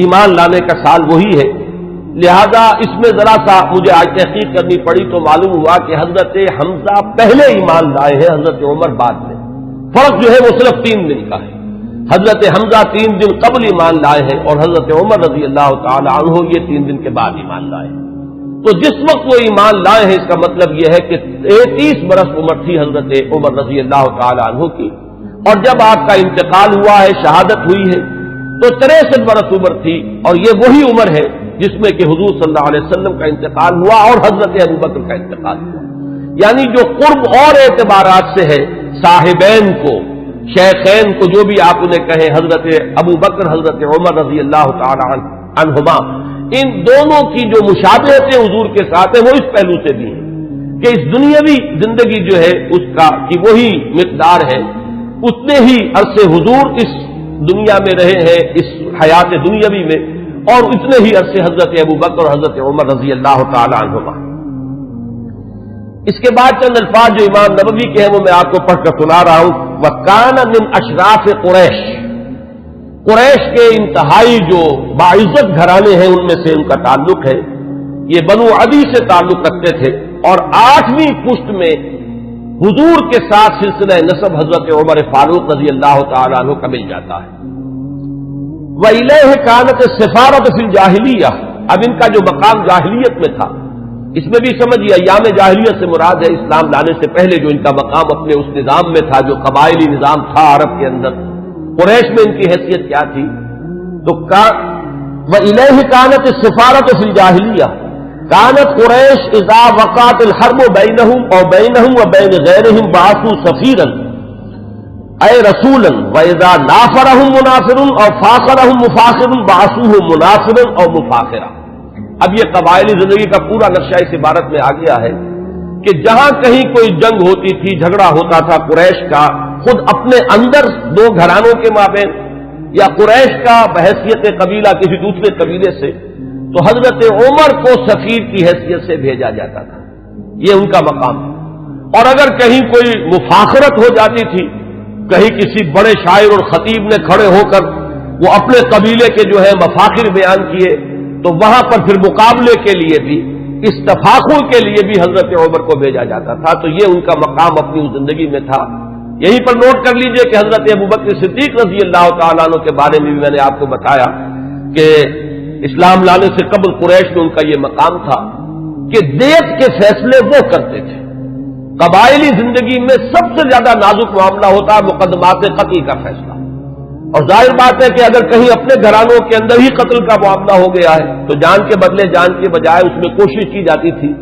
A: ایمان لانے کا سال وہی ہے، لہذا اس میں ذرا سا مجھے آج تحقیق کرنی پڑی تو معلوم ہوا کہ حضرت حمزہ پہلے ایمان لائے ہیں، حضرت عمر بعد میں۔ فرق جو ہے وہ صرف 3 دن کا ہے، حضرت حمزہ 3 دن قبل ایمان لائے ہیں اور حضرت عمر رضی اللہ تعالی عنہ یہ 3 دن کے بعد ایمان لائے ہیں۔ تو جس وقت وہ ایمان لائے ہیں اس کا مطلب یہ ہے کہ 33 برس عمر تھی حضرت عمر رضی اللہ تعالی عنہ کی، اور جب آپ کا انتقال ہوا ہے، شہادت ہوئی ہے، تو 63 برس عمر تھی، اور یہ وہی عمر ہے جس میں کہ حضور صلی اللہ علیہ وسلم کا انتقال ہوا اور حضرت ابوبکر کا انتقال ہوا۔ یعنی جو قرب اور اعتبارات سے ہے، صاحبین کو، شیخین کو، جو بھی آپ انہیں کہیں، حضرت ابوبکر حضرت عمر رضی اللہ تعالی عنہما، ان دونوں کی جو مشابہتیں حضور کے ساتھ ہیں وہ اس پہلو سے بھی ہیں کہ اس دنیاوی زندگی جو ہے اس کا کی وہی مقدار ہے، اتنے ہی عرصے حضور اس دنیا میں رہے ہیں، اس حیات دنیاوی میں، اور اتنے ہی عرصے حضرت ابوبکر اور حضرت عمر رضی اللہ تعالی عنہما۔ اس کے بعد چند الفاظ جو امام نبوی کے ہیں وہ میں آپ کو پڑھ کر سنا رہا ہوں۔ وَكَانَ مِنْ أَشْرَافِ قُرَيْشِ، قریش کے انتہائی جو باعزت گھرانے ہیں ان میں سے ان کا تعلق ہے، یہ بنو عدی سے تعلق رکھتے تھے، اور 8ویں پشت میں حضور کے ساتھ سلسلہ نسب حضرت عمر فاروق رضی اللہ تعالی عنہ کا مل جاتا ہے۔ وَإِلَيْهِ كَانَتِ السِّفَارَةُ فِي الْجَاهِلِيَّةِ، اب ان کا جو مقام جاہلیت میں تھا، اس میں بھی سمجھیے ایام جاہلیت سے مراد ہے اسلام لانے سے پہلے جو ان کا مقام اپنے اس نظام میں تھا جو قبائلی نظام تھا عرب کے اندر، قریش میں ان کی حیثیت کیا تھی؟ تو وَإِلَيْهِ كَانَتِ السِّفَارَةُ فِي الْجَاهِلِيَّةِ كَانَتْ قُرَيْشُ إِذَا وَقَعَتِ الْحَرْبُ بَيْنَهُمْ أَوْ بَيْنَهُمْ وَبَيْنَ غَيْرِهِمْ بَعَثُوا سَفِيرًا أي رسولا وإذا نافرهم منافر او فاخرهم مفاخر بعثوه منافرا او مفاخرا۔ اب یہ قبائلی زندگی کا پورا نقشہ اس عبارت میں آ گیا ہے کہ جہاں کہیں کوئی جنگ ہوتی تھی، جھگڑا ہوتا تھا قریش کا خود اپنے اندر دو گھرانوں کے مابین، یا قریش کا بحیثیت قبیلہ کسی دوسرے قبیلے سے، تو حضرت عمر کو سفیر کی حیثیت سے بھیجا جاتا تھا، یہ ان کا مقام ہے۔ اور اگر کہیں کوئی مفاخرت ہو جاتی تھی، کہیں کسی بڑے شاعر اور خطیب نے کھڑے ہو کر وہ اپنے قبیلے کے جو ہے مفاخر بیان کیے، تو وہاں پر پھر مقابلے کے لیے بھی، اس تفاخر کے لیے بھی حضرت عمر کو بھیجا جاتا تھا۔ تو یہ ان کا مقام اپنی زندگی میں تھا۔ یہیں پر نوٹ کر لیجئے کہ حضرت ابوبکر صدیق رضی اللہ تعالیٰ عنہ کے بارے میں بھی میں نے آپ کو بتایا کہ اسلام لانے سے قبل قریش میں ان کا یہ مقام تھا کہ دیت کے فیصلے وہ کرتے تھے۔ قبائلی زندگی میں سب سے زیادہ نازک معاملہ ہوتا ہے مقدمات قتل کا فیصلہ، اور ظاہر بات ہے کہ اگر کہیں اپنے گھرانوں کے اندر ہی قتل کا معاملہ ہو گیا ہے تو جان کے بدلے جان کے بجائے اس میں کوشش کی جاتی تھی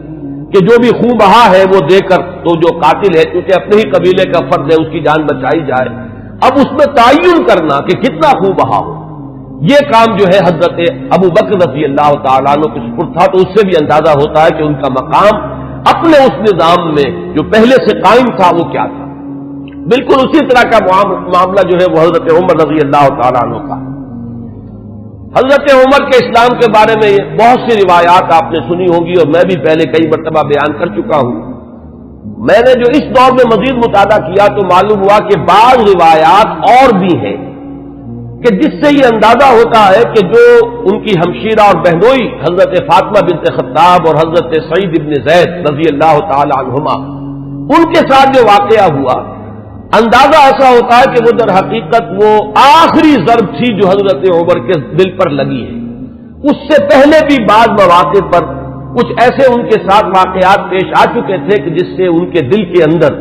A: کہ جو بھی خون بہا ہے وہ دے کر تو جو قاتل ہے کیونکہ اپنے ہی قبیلے کا فرد ہے اس کی جان بچائی جائے۔ اب اس میں تعین کرنا کہ کتنا خون بہا ہو، یہ کام جو ہے حضرت ابوبکر رضی اللہ تعالیٰ عنہ کے سپرد تھا، تو اس سے بھی اندازہ ہوتا ہے کہ ان کا مقام اپنے اس نظام میں جو پہلے سے قائم تھا وہ کیا تھا۔ بالکل اسی طرح کا معاملہ جو ہے وہ حضرت عمر رضی اللہ تعالیٰ عنہ کا۔ حضرت عمر کے اسلام کے بارے میں بہت سی روایات آپ نے سنی ہوں گی، اور میں بھی پہلے کئی مرتبہ بیان کر چکا ہوں۔ میں نے جو اس دور میں مزید مطالعہ کیا تو معلوم ہوا کہ بعض روایات اور بھی ہیں کہ جس سے یہ اندازہ ہوتا ہے کہ جو ان کی ہمشیرہ اور بہنوئی حضرت فاطمہ بنت خطاب اور حضرت سعید ابن زید رضی اللہ تعالی عنہما، ان کے ساتھ جو واقعہ ہوا، اندازہ ایسا ہوتا ہے کہ وہ در حقیقت وہ آخری ضرب تھی جو حضرت عمر کے دل پر لگی ہے۔ اس سے پہلے بھی بعض مواقع پر کچھ ایسے ان کے ساتھ واقعات پیش آ چکے تھے کہ جس سے ان کے دل کے اندر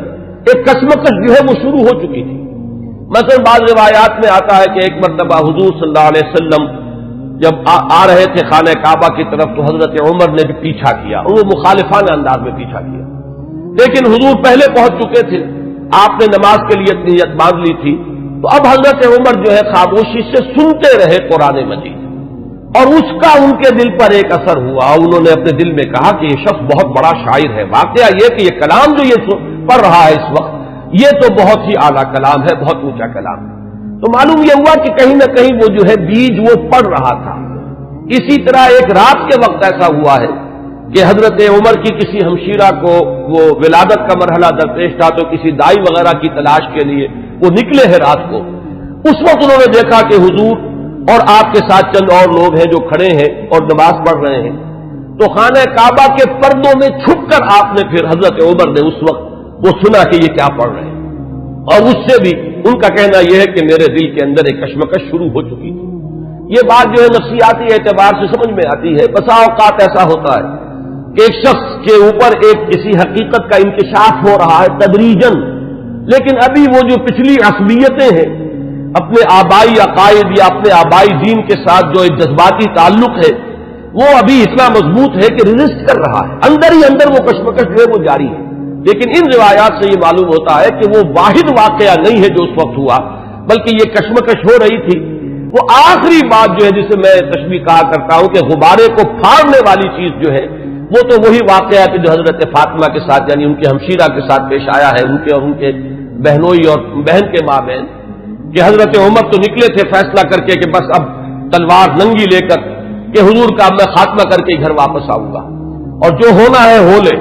A: ایک کشمکش جو ہے وہ شروع ہو چکی تھی۔ مثلا بعض روایات میں آتا ہے کہ ایک مرتبہ حضور صلی اللہ علیہ وسلم جب آ رہے تھے خانہ کعبہ کی طرف تو حضرت عمر نے بھی پیچھا کیا، اور وہ مخالفانہ انداز میں پیچھا کیا، لیکن حضور پہلے پہنچ چکے تھے، آپ نے نماز کے لیے نیت باندھ لی تھی، تو اب حضرت عمر جو ہے خاموشی سے سنتے رہے قرآن مجید، اور اس کا ان کے دل پر ایک اثر ہوا۔ انہوں نے اپنے دل میں کہا کہ یہ شخص بہت بڑا شاعر ہے، واقعہ یہ کہ یہ کلام جو یہ پڑھ رہا ہے اس وقت یہ تو بہت ہی اعلیٰ کلام ہے، بہت اونچا کلام ہے۔ تو معلوم یہ ہوا کہ کہیں نہ کہیں وہ جو ہے بیج وہ پڑ رہا تھا۔ اسی طرح ایک رات کے وقت ایسا ہوا ہے کہ حضرت عمر کی کسی ہمشیرہ کو وہ ولادت کا مرحلہ درپیش تھا، تو کسی دائی وغیرہ کی تلاش کے لیے وہ نکلے ہیں رات کو۔ اس وقت انہوں نے دیکھا کہ حضور اور آپ کے ساتھ چند اور لوگ ہیں جو کھڑے ہیں اور نماز پڑھ رہے ہیں، تو خانہ کعبہ کے پردوں میں چھپ کر آپ نے پھر حضرت عمر نے اس وقت وہ سنا کہ یہ کیا پڑھ رہے ہیں، اور اس سے بھی ان کا کہنا یہ ہے کہ میرے دل کے اندر ایک کشمکش شروع ہو چکی تھی۔ یہ بات جو ہے نفسیاتی اعتبار سے سمجھ میں آتی ہے۔ بسا اوقات ایسا ہوتا ہے کہ ایک شخص کے اوپر ایک کسی حقیقت کا انکشاف ہو رہا ہے تدریجاً، لیکن ابھی وہ جو پچھلی عصبیتیں ہیں، اپنے آبائی عقائد یا اپنے آبائی دین کے ساتھ جو ایک جذباتی تعلق ہے، وہ ابھی اتنا مضبوط ہے کہ ریزسٹ کر رہا ہے، اندر ہی اندر وہ کشمکش جو ہے وہ جاری ہے۔ لیکن ان روایات سے یہ معلوم ہوتا ہے کہ وہ واحد واقعہ نہیں ہے جو اس وقت ہوا، بلکہ یہ کشمکش ہو رہی تھی۔ وہ آخری بات جو ہے جسے میں تشبیہ کہا کرتا ہوں کہ غبارے کو پھاڑنے والی چیز جو ہے وہ تو وہی واقعہ ہے جو حضرت فاطمہ کے ساتھ یعنی ان کے ہمشیرہ کے ساتھ پیش آیا ہے، ان کے اور ان کے بہنوئی اور بہن کے مابین، کہ حضرت عمر تو نکلے تھے فیصلہ کر کے کہ بس اب تلوار ننگی لے کر کہ حضور کا میں خاتمہ کر کے گھر واپس آؤں گا اور جو ہونا ہے ہو لے،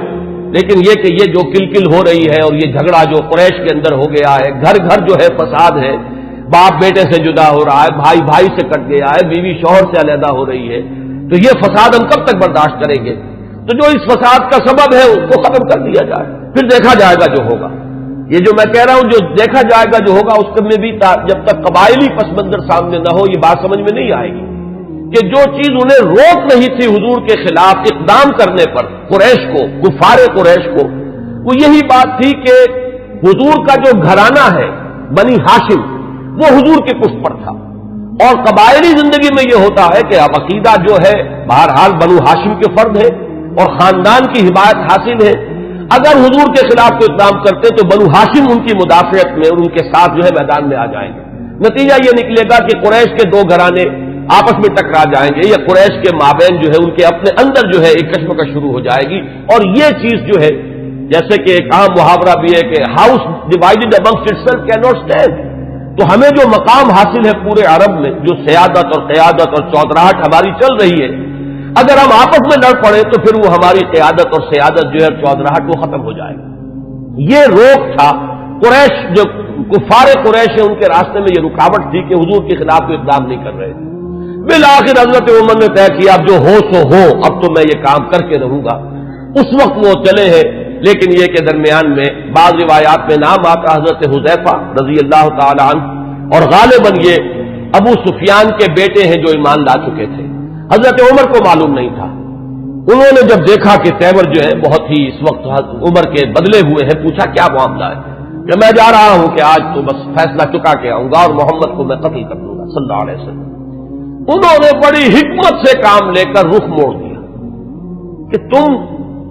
A: لیکن یہ کہ یہ جو کلکل ہو رہی ہے اور یہ جھگڑا جو قریش کے اندر ہو گیا ہے، گھر گھر جو ہے فساد ہے، باپ بیٹے سے جدا ہو رہا ہے، بھائی بھائی سے کٹ گیا ہے، بیوی شوہر سے علیحدہ ہو رہی ہے، تو یہ فساد ہم کب تک برداشت کریں گے؟ تو جو اس فساد کا سبب ہے اس کو ختم کر دیا جائے، پھر دیکھا جائے گا جو ہوگا۔ یہ جو میں کہہ رہا ہوں جو دیکھا جائے گا جو ہوگا، اس میں بھی جب تک قبائلی پس منظر سامنے نہ ہو یہ بات سمجھ میں نہیں آئے گی کہ جو چیز انہیں روک نہیں تھی حضور کے خلاف اقدام کرنے پر قریش کو، کفار قریش کو، وہ یہی بات تھی کہ حضور کا جو گھرانہ ہے بنی ہاشم وہ حضور کے پشت پر تھا، اور قبائلی زندگی میں یہ ہوتا ہے کہ اب عقیدہ جو ہے بہرحال بنو ہاشم کے فرد ہے اور خاندان کی حمایت حاصل ہے۔ اگر حضور کے خلاف کوئی اقدام کرتے تو بنو ہاشم ان کی مدافعت میں اور ان کے ساتھ جو ہے میدان میں آ جائیں گے۔ نتیجہ یہ نکلے گا کہ قریش کے دو گھرانے آپس میں ٹکرا جائیں گے، یا قریش کے مابین جو ہے ان کے اپنے اندر جو ہے ایک کشمکش شروع ہو جائے گی، اور یہ چیز جو ہے جیسے کہ ایک عام محاورہ بھی ہے کہ house divided amongst itself can not stand, تو ہمیں جو مقام حاصل ہے پورے عرب میں، جو سیادت اور قیادت اور چودراہٹ ہماری چل رہی ہے، اگر ہم آپس میں لڑ پڑے تو پھر وہ ہماری قیادت اور سیادت جو ہے چودراہٹ وہ ختم ہو جائے گی۔ یہ روک تھا قریش، جو کفار قریش ہے ان کے راستے میں یہ رکاوٹ تھی کہ حضور کے خلاف کوئی اقدام نہیں کر رہے تھے۔ بالآخر حضرت عمر نے طے کیا اب جو ہو سو ہو، اب تو میں یہ کام کر کے رہوں گا۔ اس وقت وہ چلے ہیں، لیکن یہ کہ درمیان میں بعض روایات میں نام آتا حضرت حذیفہ رضی اللہ تعالی عنہ، اور غالباً یہ ابو سفیان کے بیٹے ہیں جو ایمان لا چکے تھے۔ حضرت عمر کو معلوم نہیں تھا، انہوں نے جب دیکھا کہ تیمر جو ہے بہت ہی اس وقت عمر کے بدلے ہوئے ہیں، پوچھا کیا معاملہ ہے؟ کہ میں جا رہا ہوں کہ آج تو بس فیصلہ چکا کے آؤں گا اور محمد کو میں قتل کر دوں گا صلی اللہ علیہ وسلم۔ انہوں نے بڑی حکمت سے کام لے کر رخ موڑ دیا کہ تم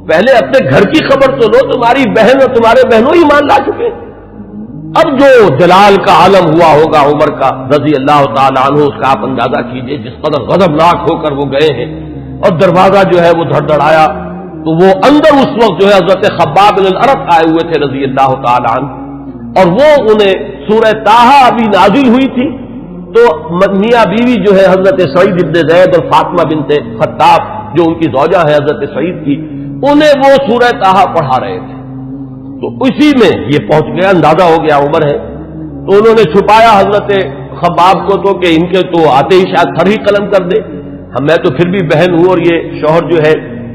A: پہلے اپنے گھر کی خبر تو لو، تمہاری بہن اور تمہارے بہنوں ہی مان لا چکے۔ اب جو جلال کا عالم ہوا ہوگا عمر کا رضی اللہ تعالیٰ عنہ، اس کا آپ اندازہ کیجئے، جس قدر غضبناک ہو کر وہ گئے ہیں، اور دروازہ جو ہے وہ دھڑدھڑایا تو وہ اندر اس وقت جو ہے حضرت خباب بن الارت آئے ہوئے تھے رضی اللہ تعالیٰ عنہ، اور وہ انہیں سورہ طٰہٰ ابھی نازل ہوئی تھی، تو میاں بیوی جو ہے حضرت سعید ابن زید اور فاطمہ بنت خطاب جو ان کی زوجہ ہے حضرت سعید کی، انہیں وہ سورہ طٰہٰ پڑھا رہے تھے، تو اسی میں یہ پہنچ گیا، اندازہ ہو گیا عمر ہے، تو انہوں نے چھپایا حضرت خباب کو تو کہ ان کے تو آتے ہی شاید تھر ہی قلم کر دے، میں تو پھر بھی بہن ہوں، اور یہ شوہر جو ہے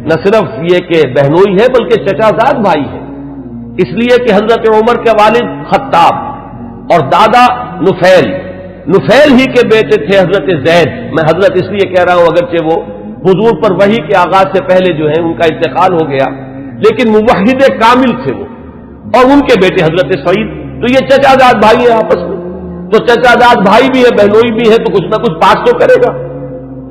A: نہ صرف یہ کہ بہنوئی ہے بلکہ چچا زاد بھائی ہے، اس لیے کہ حضرت عمر کے والد خطاب اور دادا نفیل ہی کے بیٹے تھے حضرت زید۔ میں حضرت اس لیے کہہ رہا ہوں اگرچہ وہ حضور پر وحی کے آغاز سے پہلے جو ہے ان کا انتقال ہو گیا، لیکن موحد کامل تھے وہ، اور ان کے بیٹے حضرت سعید، تو یہ چچا زاد بھائی ہیں آپس میں، تو چچا زاد بھائی بھی ہے بہنوئی بھی ہے، تو کچھ نہ کچھ بات تو کرے گا۔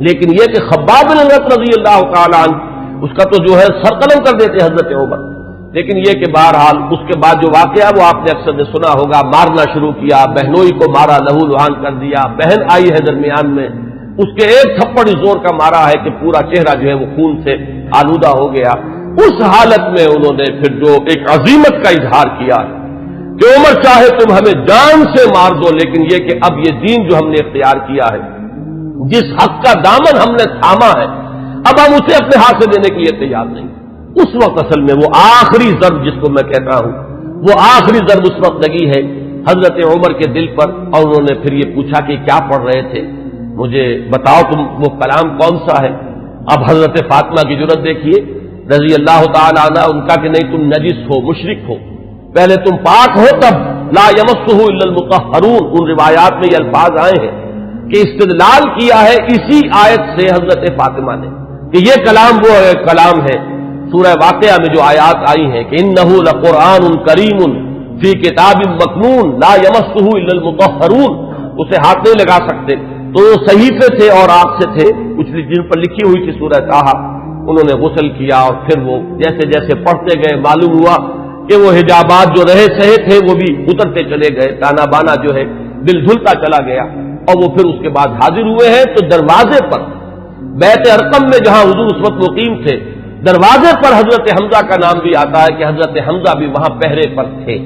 A: لیکن یہ کہ خباب بن الارت رضی اللہ تعالیٰ عنہ اس کا تو جو ہے سر قلم کر دیتے حضرت عمر، لیکن یہ کہ بہرحال اس کے بعد جو واقعہ وہ آپ نے اکثر نے سنا ہوگا، مارنا شروع کیا، بہنوئی کو مارا، لہو لہان کر دیا، بہن آئی ہے درمیان میں، اس کے ایک تھپڑ زور کا مارا ہے کہ پورا چہرہ جو ہے وہ خون سے آلودہ ہو گیا۔ اس حالت میں انہوں نے پھر جو ایک عزیمت کا اظہار کیا کہ عمر چاہے تم ہمیں جان سے مار دو، لیکن یہ کہ اب یہ دین جو ہم نے اختیار کیا ہے، جس حق کا دامن ہم نے تھاما ہے، اب ہم اسے اپنے ہاتھ سے دینے کے لیے تیار نہیں۔ اس وقت اصل میں وہ آخری ضرب جس کو میں کہتا ہوں، وہ آخری ضرب اس وقت لگی ہے حضرت عمر کے دل پر، اور انہوں نے پھر یہ پوچھا کہ کیا پڑھ رہے تھے، مجھے بتاؤ تم وہ کلام کون سا ہے۔ اب حضرت فاطمہ کی جرأت دیکھیے رضی اللہ تعالی عنہ، ان کا کہ نہیں تم نجس ہو، مشرک ہو، پہلے تم پاک ہو تب لا یمسہ الا المطہرون۔ ان روایات میں یہ الفاظ آئے ہیں کہ استدلال کیا ہے اسی آیت سے حضرت فاطمہ نے کہ یہ کلام وہ کلام ہے سورہ واقعہ میں جو آیات آئی ہیں کہ انہ لقرآن کریم فی کتاب مکنون لا یمسہ الا المطہرون، اسے ہاتھ نہیں لگا سکتے۔ تو وہ صحیفے تھے اور آگ سے تھے کچھ جن پر لکھی ہوئی تھی سورہ طٰہٰ، انہوں نے غسل کیا اور پھر وہ جیسے جیسے پڑھتے گئے معلوم ہوا کہ وہ حجابات جو رہے سہے تھے وہ بھی اترتے چلے گئے، تانا بانا جو ہے دل دھلتا چلا گیا، اور وہ پھر اس کے بعد حاضر ہوئے ہیں۔ تو دروازے پر بیت ارقم میں جہاں حضور اس وقت مقیم تھے، دروازے پر حضرت حمزہ کا نام بھی آتا ہے کہ حضرت حمزہ بھی وہاں پہرے پر تھے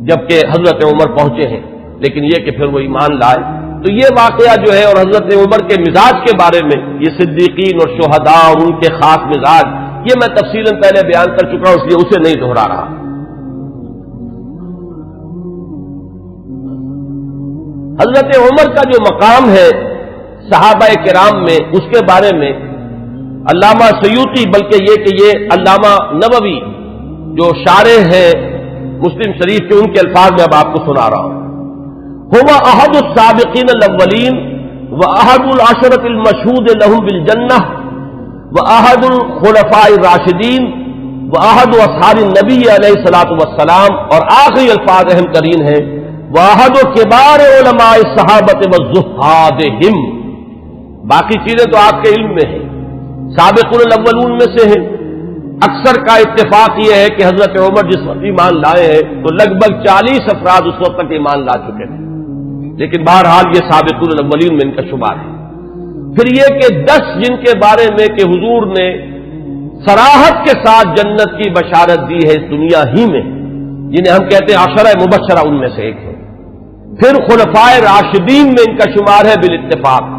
A: جبکہ حضرت عمر پہنچے ہیں، لیکن یہ کہ پھر وہ ایمان لائے۔ تو یہ واقعہ جو ہے اور حضرت عمر کے مزاج کے بارے میں، یہ صدیقین اور شہداء اور ان کے خاص مزاج، یہ میں تفصیلاً پہلے بیان کر چکا ہوں، اس لیے اسے نہیں دہرا رہا۔ حضرت عمر کا جو مقام ہے صحابہ کرام میں، اس کے بارے میں علامہ سیوطی، بلکہ یہ کہ یہ علامہ نووی جو شارح ہیں مسلم شریف کے، ان کے الفاظ میں اب آپ کو سنا رہا ہوں۔ هو احد السابقین الاولین واحد العشرۃ المشہود لهم بالجنہ واحد الخلفاء الراشدین واحد اصحاب النبی علیہ الصلوۃ والسلام، اور آخری الفاظ اہم ترین ہیں واحد کبار علماء الصحابۃ والزہادہم۔ باقی چیزیں تو آپ کے علم میں ہیں، سابقون الاولون میں سے ہیں۔ اکثر کا اتفاق یہ ہے کہ حضرت عمر جس وقت ایمان لائے ہیں تو لگ بھگ 40 افراد اس وقت تک ایمان لا چکے تھے، لیکن بہرحال یہ سابقون الاولین میں ان کا شمار ہے۔ پھر یہ کہ 10 جن کے بارے میں کہ حضور نے صراحت کے ساتھ جنت کی بشارت دی ہے اس دنیا ہی میں، جنہیں ہم کہتے ہیں عشرہ مبشرہ، ان میں سے ایک ہے۔ پھر خلفائے راشدین میں ان کا شمار ہے بالاتفاق۔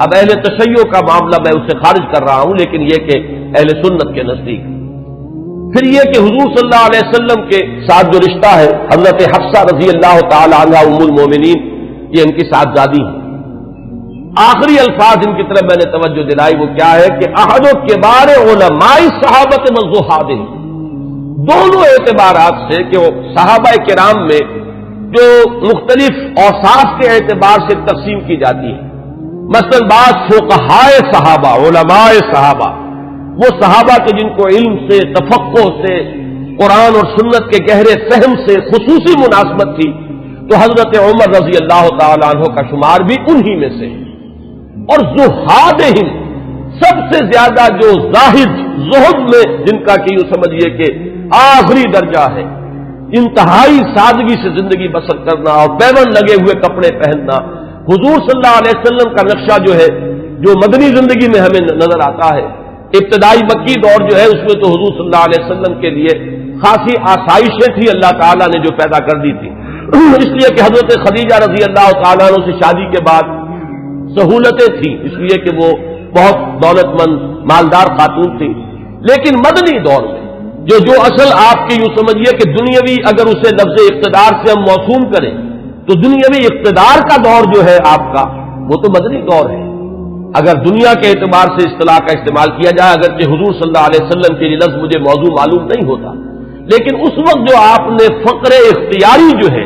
A: اب اہل تشیع کا معاملہ میں اسے خارج کر رہا ہوں، لیکن یہ کہ اہل سنت کے نزدیک۔ پھر یہ کہ حضور صلی اللہ علیہ وسلم کے ساتھ جو رشتہ ہے، حضرت حفصہ رضی اللہ تعالی عنہا ام المومنین، یہ ان کی صاحبزادی ہے۔ آخری الفاظ ان کی طرف میں نے توجہ دلائی، وہ کیا ہے کہ احد کبار علماء صحابۃ والزہادہم، دونوں اعتبارات سے کہ وہ صحابہ کرام میں جو مختلف اوصاف کے اعتبار سے تقسیم کی جاتی ہے، مثلا بعض فقہائے صحابہ، علماء صحابہ، وہ صحابہ کے جن کو علم سے، تفقہ سے، قرآن اور سنت کے گہرے فہم سے خصوصی مناسبت تھی، تو حضرت عمر رضی اللہ تعالی عنہ کا شمار بھی انہی میں سے۔ اور زہادہم، سب سے زیادہ جو زاہد، زہد میں جن کا کہ یوں سمجھیے کہ آخری درجہ ہے، انتہائی سادگی سے زندگی بسر کرنا اور پیون لگے ہوئے کپڑے پہننا، حضور صلی اللہ علیہ وسلم کا نقشہ جو ہے جو مدنی زندگی میں ہمیں نظر آتا ہے، ابتدائی مکی دور جو ہے اس میں تو حضور صلی اللہ علیہ وسلم کے لیے خاصی آسائشیں تھی اللہ تعالیٰ نے جو پیدا کر دی تھی، اس لیے کہ حضرت خدیجہ رضی اللہ تعالیٰ عنہ سے شادی کے بعد سہولتیں تھیں، اس لیے کہ وہ بہت دولت مند مالدار خاتون تھی۔ لیکن مدنی دور میں جو اصل آپ کی یوں سمجھیے کہ دنیاوی، اگر اسے لفظ اقتدار سے ہم موسوم کریں تو دنیاوی اقتدار کا دور جو ہے آپ کا، وہ تو مدنی دور ہے اگر دنیا کے اعتبار سے اصطلاح کا استعمال کیا جائے، اگرچہ حضور صلی اللہ علیہ وسلم کے لیے لفظ مجھے موضوع معلوم نہیں ہوتا، لیکن اس وقت جو آپ نے فقر اختیاری جو ہے،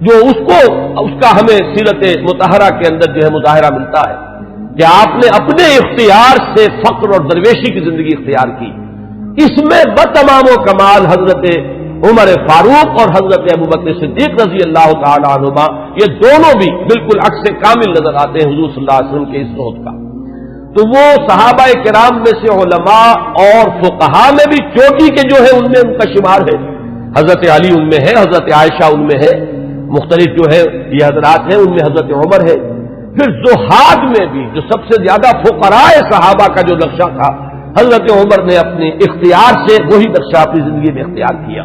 A: جو اس کا ہمیں سیرت مطہرہ کے اندر جو ہے مظاہرہ ملتا ہے کہ آپ نے اپنے اختیار سے فقر اور درویشی کی زندگی اختیار کی، اس میں بتمام و کمال حضرت عمر فاروق اور حضرت ابوبکر صدیق رضی اللہ تعالی عنہما، یہ دونوں بھی بالکل عکس کامل نظر آتے ہیں حضور صلی اللہ علیہ وسلم کے اس صحبت کا۔ تو وہ صحابہ کرام میں سے علماء اور فقہاء میں بھی چوٹی کے جو ہے ان میں ان کا شمار ہے، حضرت علی ان میں ہے، حضرت عائشہ ان میں ہے، مختلف جو ہے یہ حضرات ہیں، ان میں حضرت عمر ہے۔ پھر زہاد میں بھی جو سب سے زیادہ فقراء صحابہ کا جو نقشہ تھا، حضرت عمر نے اپنے اختیار سے وہی نقشہ اپنی زندگی میں اختیار کیا۔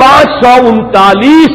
A: 539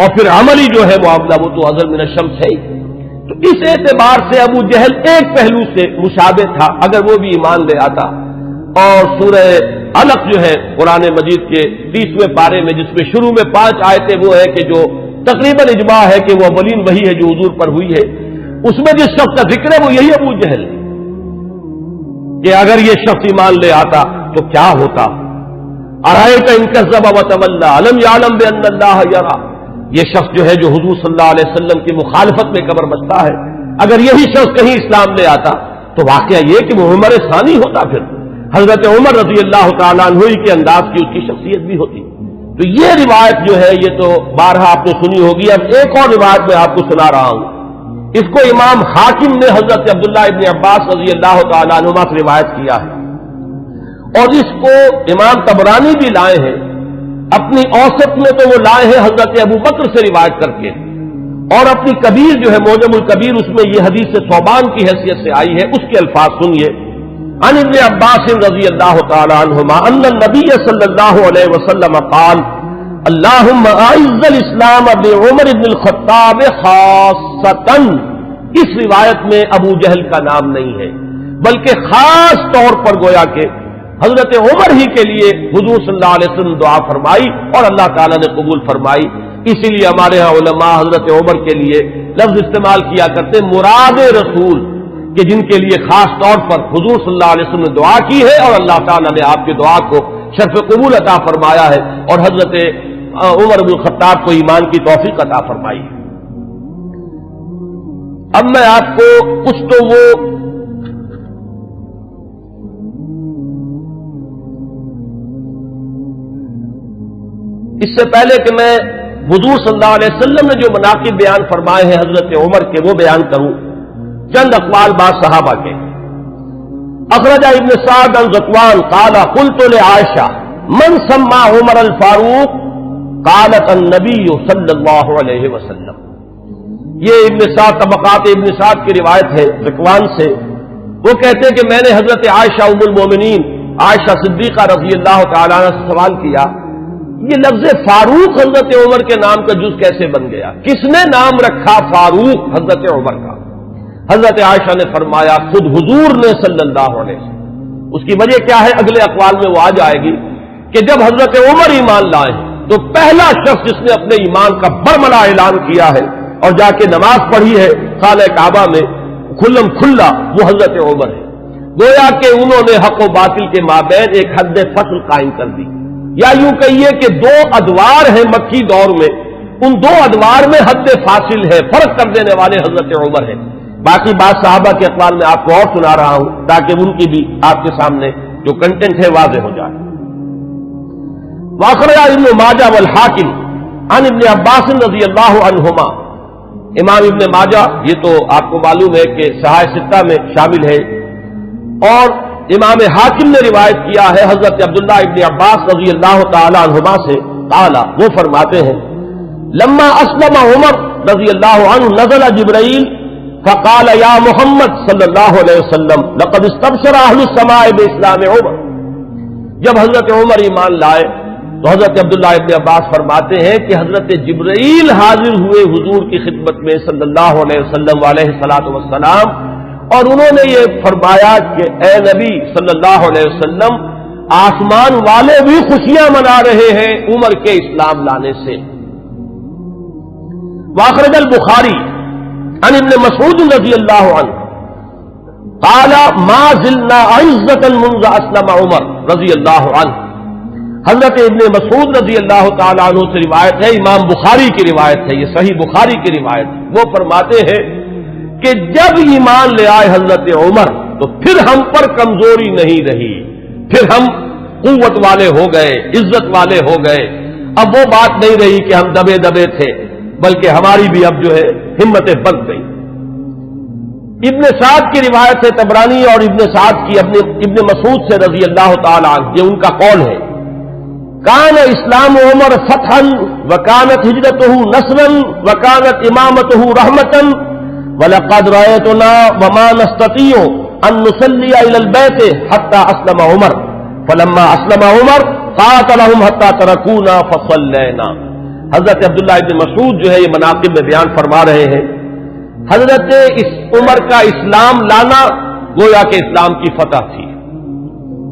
A: اور پھر عملی جو ہے معاملہ وہ تو اظہر من الشمس ہے. تو اس اعتبار سے ابو جہل ایک پہلو سے مشابہ تھا اگر وہ بھی ایمان لے آتا. اور سورہ علق جو ہے قرآن مجید کے 30ویں پارے میں جس میں شروع میں 5 آیتیں وہ ہے کہ جو تقریباً اجماع ہے کہ وہ اولین وحی ہے جو حضور پر ہوئی ہے، اس میں جس شخص کا ذکر ہے وہ یہی ابو جہل ہے کہ اگر یہ شخص ایمان لے آتا تو کیا ہوتا. ارأیت ان کذب وتولی الم یعلم بان اللہ یری. یہ شخص جو ہے جو حضور صلی اللہ علیہ وسلم کی مخالفت میں قبر بستا ہے، اگر یہی شخص کہیں اسلام لے آتا تو واقعہ یہ کہ وہ عمر ثانی ہوتا، پھر حضرت عمر رضی اللہ تعالیٰ عنہ کے انداز کی اس کی شخصیت بھی ہوتی. تو یہ روایت جو ہے یہ تو بارہا آپ نے سنی ہوگی. اب ایک اور روایت میں آپ کو سنا رہا ہوں. اس کو امام حاکم نے حضرت عبداللہ ابن عباس رضی اللہ تعالیٰ عنہما سے روایت کیا ہے، اور اس کو امام طبرانی بھی لائے ہیں اپنی اوسط میں، تو وہ لائے ہیں حضرت ابو بکر سے روایت کر کے، اور اپنی کبیر جو ہے موجم الکبیر اس میں یہ حدیث ثوبان کی حیثیت سے آئی ہے. اس کے الفاظ سنیے. عن ابن عباس رضی اللہ تعالی عنہما ان النبی صلی اللہ علیہ وسلم قال اللہم اعز الاسلام بعمر بن الخطاب خاصتا. اس روایت میں ابو جہل کا نام نہیں ہے بلکہ خاص طور پر گویا کہ حضرت عمر ہی کے لیے حضور صلی اللہ علیہ وسلم دعا فرمائی اور اللہ تعالیٰ نے قبول فرمائی. اسی لیے ہمارے ہاں علماء حضرت عمر کے لیے لفظ استعمال کیا کرتے مراد رسول، کہ جن کے لیے خاص طور پر حضور صلی اللہ علیہ وسلم نے دعا کی ہے اور اللہ تعالیٰ نے آپ کی دعا کو شرف قبول عطا فرمایا ہے اور حضرت عمر بن الخطاب کو ایمان کی توفیق عطا فرمائی ہے. اب میں آپ کو کچھ تو وہ اس سے پہلے کہ میں حضور صلی اللہ علیہ وسلم نے جو مناقب بیان فرمائے ہیں حضرت عمر کے وہ بیان کروں، چند اقوال بعض صحابہ کے. اخرج ابن سعد عن ذکوان قال قلت لعائشہ من سمى عمر الفاروق قالت النبی صلی اللہ علیہ وسلم. یہ ابن سعد طبقات ابن سعد کی روایت ہے ذکوان سے. وہ کہتے ہیں کہ میں نے حضرت عائشہ ام المومنین عائشہ صدیقہ رضی اللہ تعالیٰ عنہ سے سوال کیا یہ لفظ فاروق حضرت عمر کے نام کا جز کیسے بن گیا، کس نے نام رکھا فاروق حضرت عمر کا؟ حضرت عائشہ نے فرمایا خود حضور نے صلی اللہ علیہ وسلم. اس کی وجہ کیا ہے اگلے اقوال میں وہ آ جائے گی کہ جب حضرت عمر ایمان لائے تو پہلا شخص جس نے اپنے ایمان کا برملا اعلان کیا ہے اور جا کے نماز پڑھی ہے خانہ کعبہ میں کھلم کھلا وہ حضرت عمر ہے. گویا کہ انہوں نے حق و باطل کے مابین ایک حد فصل قائم کر دی، یا یوں کہیے کہ دو ادوار ہیں مکی دور میں، ان دو ادوار میں حد فاصل ہے، فرق کر دینے والے حضرت عمر ہیں. باقی بات صحابہ کے اقوال میں آپ کو اور سنا رہا ہوں تاکہ ان کی بھی آپ کے سامنے جو کنٹینٹ ہے واضح ہو جائے. واخرج ابن ماجہ والحاکم عن ابن عباس رضی اللہ عنہما. امام ابن ماجہ یہ تو آپ کو معلوم ہے کہ صحاح ستہ میں شامل ہے، اور امام حاکم نے روایت کیا ہے حضرت عبداللہ ابن عباس رضی اللہ تعالی عنہما سے قال وہ فرماتے ہیں لما اسلم عمر رضی اللہ عنہ نزل جبرائیل فقال یا محمد صلی اللہ علیہ وسلم لقد استبشر اہل السماء باسلام عمر. جب حضرت عمر ایمان لائے تو حضرت عبداللہ ابن عباس فرماتے ہیں کہ حضرت جبرائیل حاضر ہوئے حضور کی خدمت میں صلی اللہ علیہ وسلم علیہ الصلوۃ والسلام، اور انہوں نے یہ فرمایا کہ اے نبی صلی اللہ علیہ وسلم آسمان والے بھی خوشیاں منا رہے ہیں عمر کے اسلام لانے سے. واخرج البخاری عن ابن مسعود رضی اللہ عنہ قال ما زلنا عزة منذ اسلم عمر رضی اللہ عنہ. حضرت ابن مسعود رضی اللہ تعالیٰ عنہ سے روایت ہے، امام بخاری کی روایت ہے، یہ صحیح بخاری کی روایت. وہ فرماتے ہیں کہ جب ایمان لے آئے حضرت عمر تو پھر ہم پر کمزوری نہیں رہی، پھر ہم قوت والے ہو گئے، عزت والے ہو گئے. اب وہ بات نہیں رہی کہ ہم دبے دبے تھے، بلکہ ہماری بھی اب جو ہے ہمتیں بڑھ گئی. ابن سعد کی روایت ہے طبرانی اور ابن سعد کی ابن مسعود سے رضی اللہ تعالی عنہ، یہ ان کا قول ہے. کان اسلام عمر فتحا وکانت ہجرتہ نصرا وکانت امامتہ رحمتا وَلَقَدْ رَأَيْتُنَا وَمَا نَسْتَطِيعُ أَن نُّصَلِّيَ إِلَى الْبَيْتِ حَتَّى أَسْلَمَ عُمَرُ فَلَمَّا أَسْلَمَ عُمَرُ قَاتَلَهُمْ حَتَّى تَرَكُونَا فَصَلَّيْنَا. حضرت عبداللہ ابن مسعود جو ہے یہ مناقب میں بیان فرما رہے ہیں، حضرت عمر کا اسلام لانا گویا کہ اسلام کی فتح تھی،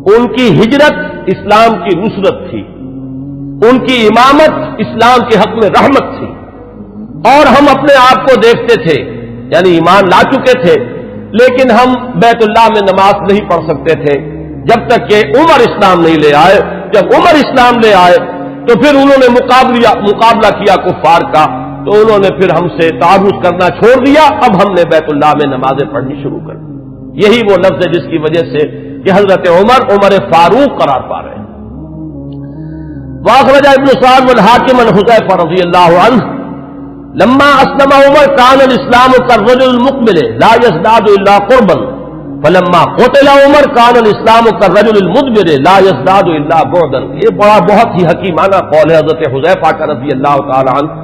A: ان کی ہجرت اسلام کی نصرت تھی، ان کی امامت اسلام کے حق میں رحمت تھی، اور ہم اپنے آپ کو دیکھتے تھے، یعنی ایمان لا چکے تھے لیکن ہم بیت اللہ میں نماز نہیں پڑھ سکتے تھے جب تک کہ عمر اسلام نہیں لے آئے۔ جب عمر اسلام لے آئے تو پھر انہوں نے مقابلہ کیا کفار کا، تو انہوں نے پھر ہم سے تعارض کرنا چھوڑ دیا، اب ہم نے بیت اللہ میں نمازیں پڑھنی شروع کر دی۔ یہی وہ لفظ ہے جس کی وجہ سے کہ حضرت عمر فاروق قرار پا رہے ہیں۔ واخرج ابن سعد والحاکم عن حذیفہ رضی اللہ عنہ لما اسلم عمر كان الاسلام كالرجل المقبل لا يزداد الا قربا فلما قتل عمر كان الاسلام كالرجل المدبر لا يزداد الا بعدا۔ یہ بہت ہی حکیمانہ قول ہے حضرت حذیفہ کا رضی اللہ تعالی عنہ،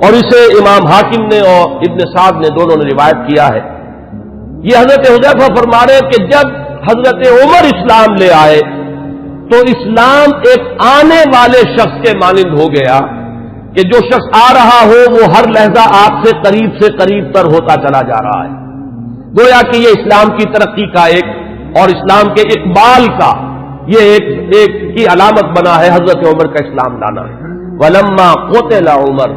A: اور اسے امام حاکم نے اور ابن سعد نے دونوں نے روایت کیا ہے۔ یہ حضرت حذیفہ فرما رہے ہیں کہ جب حضرت عمر اسلام لے آئے تو اسلام ایک آنے والے شخص کے مانند ہو گیا کہ جو شخص آ رہا ہو وہ ہر لحظہ آپ سے قریب تر ہوتا چلا جا رہا ہے۔ گویا کہ یہ اسلام کی ترقی کا ایک اور اسلام کے اقبال کا یہ ایک کی علامت بنا ہے حضرت عمر کا اسلام لانا۔ ولما قتل عمر،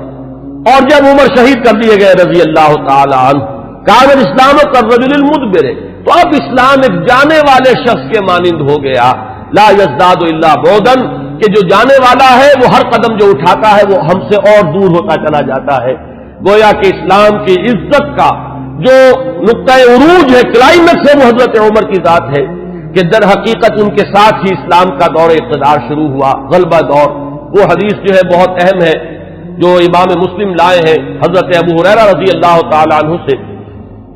A: اور جب عمر شہید کر دیے گئے رضی اللہ تعالی عنہ، کان الاسلام كالرجل المدبر، تو اب اسلام ایک جانے والے شخص کے مانند ہو گیا، لا یزداد الا بعدا، کہ جو جانے والا ہے وہ ہر قدم جو اٹھاتا ہے وہ ہم سے اور دور ہوتا چلا جاتا ہے۔ گویا کہ اسلام کی عزت کا جو نقطہ عروج ہے، کلائمیکس ہے، وہ حضرت عمر کی ذات ہے کہ در حقیقت ان کے ساتھ ہی اسلام کا دور اقتدار شروع ہوا، غلبہ دور۔ وہ حدیث جو ہے بہت اہم ہے جو امام مسلم لائے ہیں حضرت ابو ہریرہ رضی اللہ تعالی عنہ سے،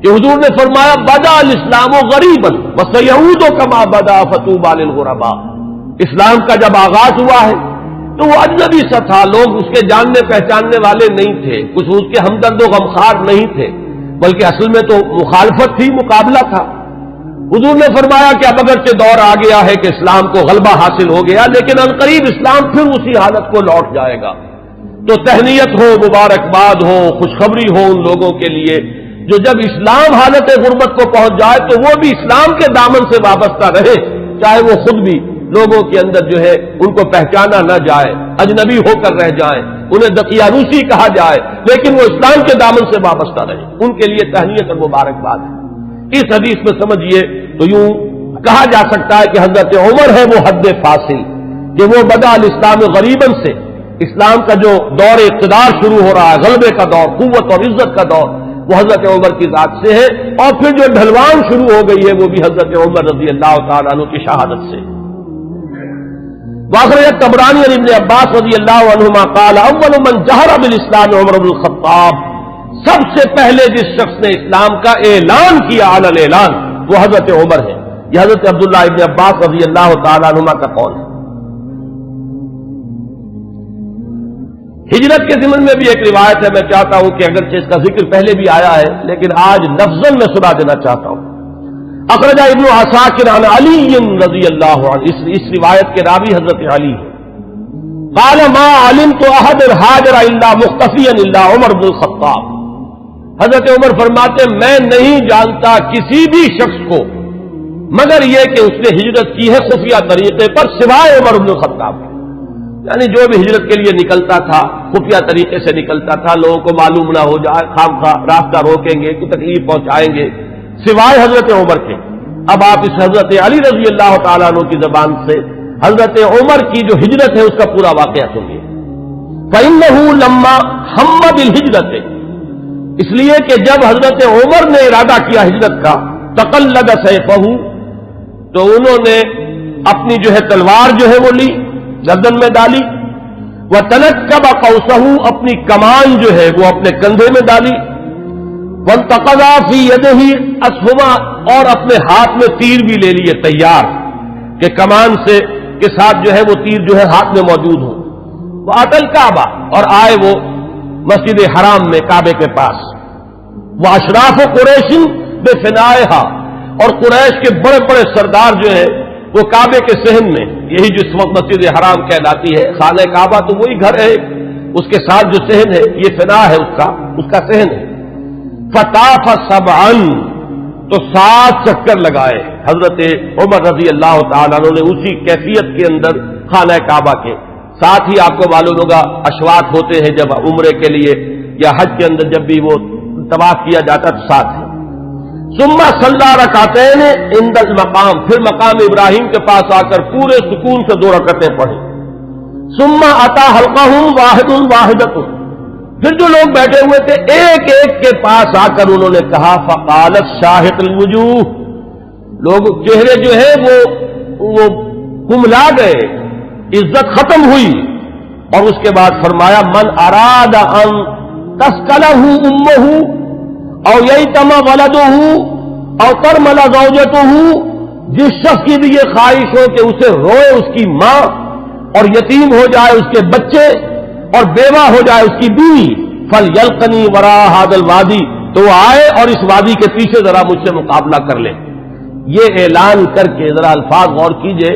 A: کہ حضور نے فرمایا بدا الاسلام غریبا وسیعود کما بدا فطوبى للغرباء۔ اسلام کا جب آغاز ہوا ہے تو وہ اجنبی سا تھا، لوگ اس کے جاننے پہچاننے والے نہیں تھے، کچھ اس کے ہمدرد و غمخوار نہیں تھے، بلکہ اصل میں تو مخالفت تھی، مقابلہ تھا۔ حضور نے فرمایا کہ اب اگرچہ دور آ گیا ہے کہ اسلام کو غلبہ حاصل ہو گیا، لیکن عنقریب اسلام پھر اسی حالت کو لوٹ جائے گا۔ تو تہنیت ہو، مبارکباد ہو، خوشخبری ہو ان لوگوں کے لیے جو جب اسلام حالت غربت کو پہنچ جائے تو وہ بھی اسلام کے دامن سے وابستہ رہے، چاہے وہ خود بھی لوگوں کے اندر جو ہے ان کو پہچانا نہ جائے، اجنبی ہو کر رہ جائیں، انہیں دقیانوسی کہا جائے، لیکن وہ اسلام کے دامن سے وابستہ رہے، ان کے لیے تہنیت اور مبارکباد ہے۔ اس حدیث میں سمجھیے تو یوں کہا جا سکتا ہے کہ حضرت عمر ہے وہ حد فاصل، کہ وہ بدا الاسلام غریباً سے اسلام کا جو دور اقتدار شروع ہو رہا ہے، غلبے کا دور، قوت اور عزت کا دور، وہ حضرت عمر کی ذات سے ہے، اور پھر جو ڈھلوان شروع ہو گئی ہے وہ بھی حضرت عمر رضی اللہ تعالیٰ عنہ کی شہادت سے۔ واخرج طبرانی عن ابن عباس رضی اللہ عنہما قال اول من جہر بالاسلام عمر بن الخطاب، سب سے پہلے جس شخص نے اسلام کا اعلان کیا علی الاعلان وہ حضرت عمر ہے۔ یہ حضرت عبداللہ ابن عباس رضی اللہ تعالیٰ عنہما کا قول ہے۔ ہجرت کے ضمن میں بھی ایک روایت ہے، میں چاہتا ہوں کہ اگرچہ اس کا ذکر پہلے بھی آیا ہے لیکن آج لفظاً میں سنا دینا چاہتا ہوں۔ اخرج ابن عساکر عن علی رضی اللہ عنہ، اس روایت کے راوی حضرت علی ہیں۔ قال ما علمت احد الحاجر الا مختفیا الا عمر بن الخطاب، حضرت عمر فرماتے میں نہیں جانتا کسی بھی شخص کو مگر یہ کہ اس نے ہجرت کی ہے خفیہ طریقے پر سوائے عمر بن الخطاب، یعنی جو بھی ہجرت کے لیے نکلتا تھا خفیہ طریقے سے نکلتا تھا، لوگوں کو معلوم نہ ہو جائے، خام خواہ راستہ روکیں گے، کوئی تکلیف پہنچائیں گے، سوائے حضرت عمر کے۔ اب آپ اس حضرت علی رضی اللہ تعالیٰ عنہ کی زبان سے حضرت عمر کی جو ہجرت ہے اس کا پورا واقعہ سنیے۔ فَإِنَّهُ لَمَّا هَمَّ بِالْهِجْرَةِ، اس لیے کہ جب حضرت عمر نے ارادہ کیا ہجرت کا، تَقَلَّدَ سَيْفَهُ، تو انہوں نے اپنی جو ہے تلوار جو ہے وہ لی، گردن میں ڈالی، وَتَنَكَّبَ قَوْسَهُ، اپنی کمان جو ہے وہ اپنے کندھے میں ڈالی، وَانْتَقَضَ فِي يَدِهِ أَسْهُمًا، اور اپنے ہاتھ میں تیر بھی لے لیے تیار کہ کمان سے کے ساتھ جو ہے وہ تیر جو ہے ہاتھ میں موجود ہو۔ وَأَتَى الْكَعْبَةَ، اور آئے وہ مسجد حرام میں کعبے کے پاس، وَأَشْرَافُ قُرَيْشٍ بِفِنَائِهَا، اور قریش کے بڑے بڑے سردار جو ہیں وہ کعبے کے صحن میں، یہی جس وقت مسجد حرام کہلاتی ہے، خانہ کعبہ تو وہی گھر ہے اس کے ساتھ جو صحن ہے یہ فنا ہے اس کا صحن ہے. فطاف سبعا، تو 7 چکر لگائے حضرت عمر رضی اللہ تعالیٰ عنہ نے اسی کیفیت کے اندر خانہ کعبہ کے. ساتھ ہی آپ کو معلوم ہوگا اشواط ہوتے ہیں جب عمرے کے لیے یا حج کے اندر جب بھی وہ طواف کیا جاتا تو ساتھ ہے. ثم صلی رکعتین عند المقام، پھر مقام ابراہیم کے پاس آ کر پورے سکون سے 2 رکعتیں پڑھی. ثم اتی حلقہم واحد واحدۃ، پھر جو لوگ بیٹھے ہوئے تھے ایک ایک کے پاس آ کر انہوں نے کہا فقالت شاہق الوجوہ، لوگ چہرے جو ہے وہ کملا گئے، عزت ختم ہوئی. اور اس کے بعد فرمایا من اراد ان تسکلہ امہ او ییتم ولدہ او ترمل زوجتہ، جس شخص کی بھی یہ خواہش ہو کہ اسے روئے اس کی ماں اور یتیم ہو جائے اس کے بچے اور بیوہ ہو جائے اس کی بیوی، فلیلقنی وراء ھذا الوادی، تو وہ آئے اور اس وادی کے پیچھے ذرا مجھ سے مقابلہ کر لے. یہ اعلان کر کے ذرا الفاظ غور کیجئے،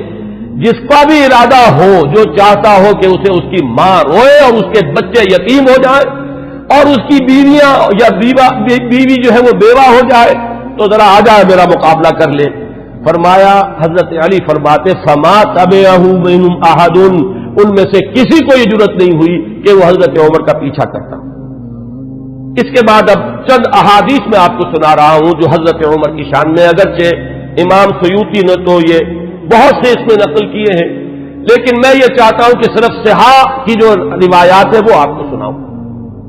A: جس کا بھی ارادہ ہو، جو چاہتا ہو کہ اسے اس کی ماں روئے اور اس کے بچے یتیم ہو جائیں اور اس کی بیویاں یا بیوی جو ہے وہ بیوہ ہو جائے، تو ذرا آ جائے میرا مقابلہ کر لے. فرمایا حضرت علی فرماتے فما تبعہ منہم احد، ان میں سے کسی کو یہ جرأت نہیں ہوئی کہ وہ حضرت عمر کا پیچھا کرتا. اس کے بعد اب چند احادیث میں آپ کو سنا رہا ہوں جو حضرت عمر کی شان میں، اگرچہ امام سیوطی نے تو یہ بہت سے اس میں نقل کیے ہیں، لیکن میں یہ چاہتا ہوں کہ صرف صحاح کی جو روایات ہے وہ آپ کو سناؤں.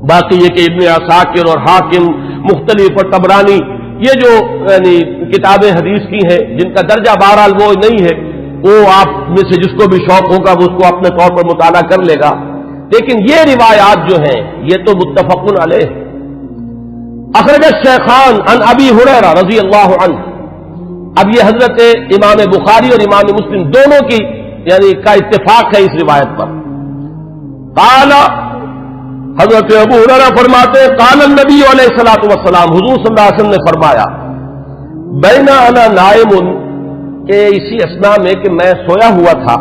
A: باقی یہ کہ ابن عساکر اور حاکم مختلف اور طبرانی یہ جو یعنی کتابیں حدیث کی ہیں جن کا درجہ بہرحال وہ نہیں ہے، وہ آپ میں سے جس کو بھی شوق ہوگا وہ اس کو اپنے طور پر مطالعہ کر لے گا. لیکن یہ روایات جو ہیں یہ تو متفق علیہ. اخرج الشیخان عن ابی ہریرہ رضی اللہ عنہ، اب یہ حضرت امام بخاری اور امام مسلم دونوں کی یعنی کا اتفاق ہے اس روایت پر. قال، حضرت ابو ہریرہ فرماتے ہیں قال النبی علیہ الصلوۃ والسلام، حضور صلی اللہ علیہ وسلم نے فرمایا بین انا نائم، کہ اسی اثناء میں کہ میں سویا ہوا تھا،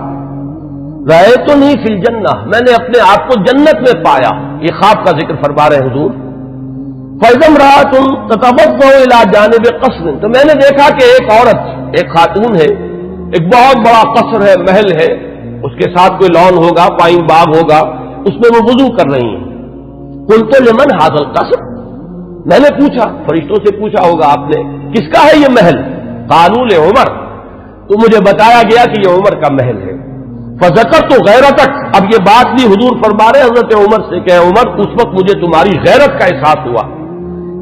A: رأیتنی فی الجنہ، میں نے اپنے آپ کو جنت میں پایا. یہ خواب کا ذکر فرما رہے حضور. فإذا امرأة تتوضأ إلى جانب قصر، تو میں نے دیکھا کہ ایک عورت، ایک خاتون ہے، ایک بہت بڑا قصر ہے، محل ہے، اس کے ساتھ کوئی لان ہوگا، پائن باغ ہوگا، اس میں وہ وضو کر رہی ہیں. قلت لمن هذا القصر، میں نے پوچھا، فرشتوں سے پوچھا ہوگا آپ نے، کس کا ہے یہ محل؟ قالوا لعمر، تو مجھے بتایا گیا کہ یہ عمر کا محل ہے. فذکرت غیرتک، اب یہ بات بھی حضور فرما رہے حضرت عمر سے کہ عمر اس وقت مجھے تمہاری غیرت کا احساس ہوا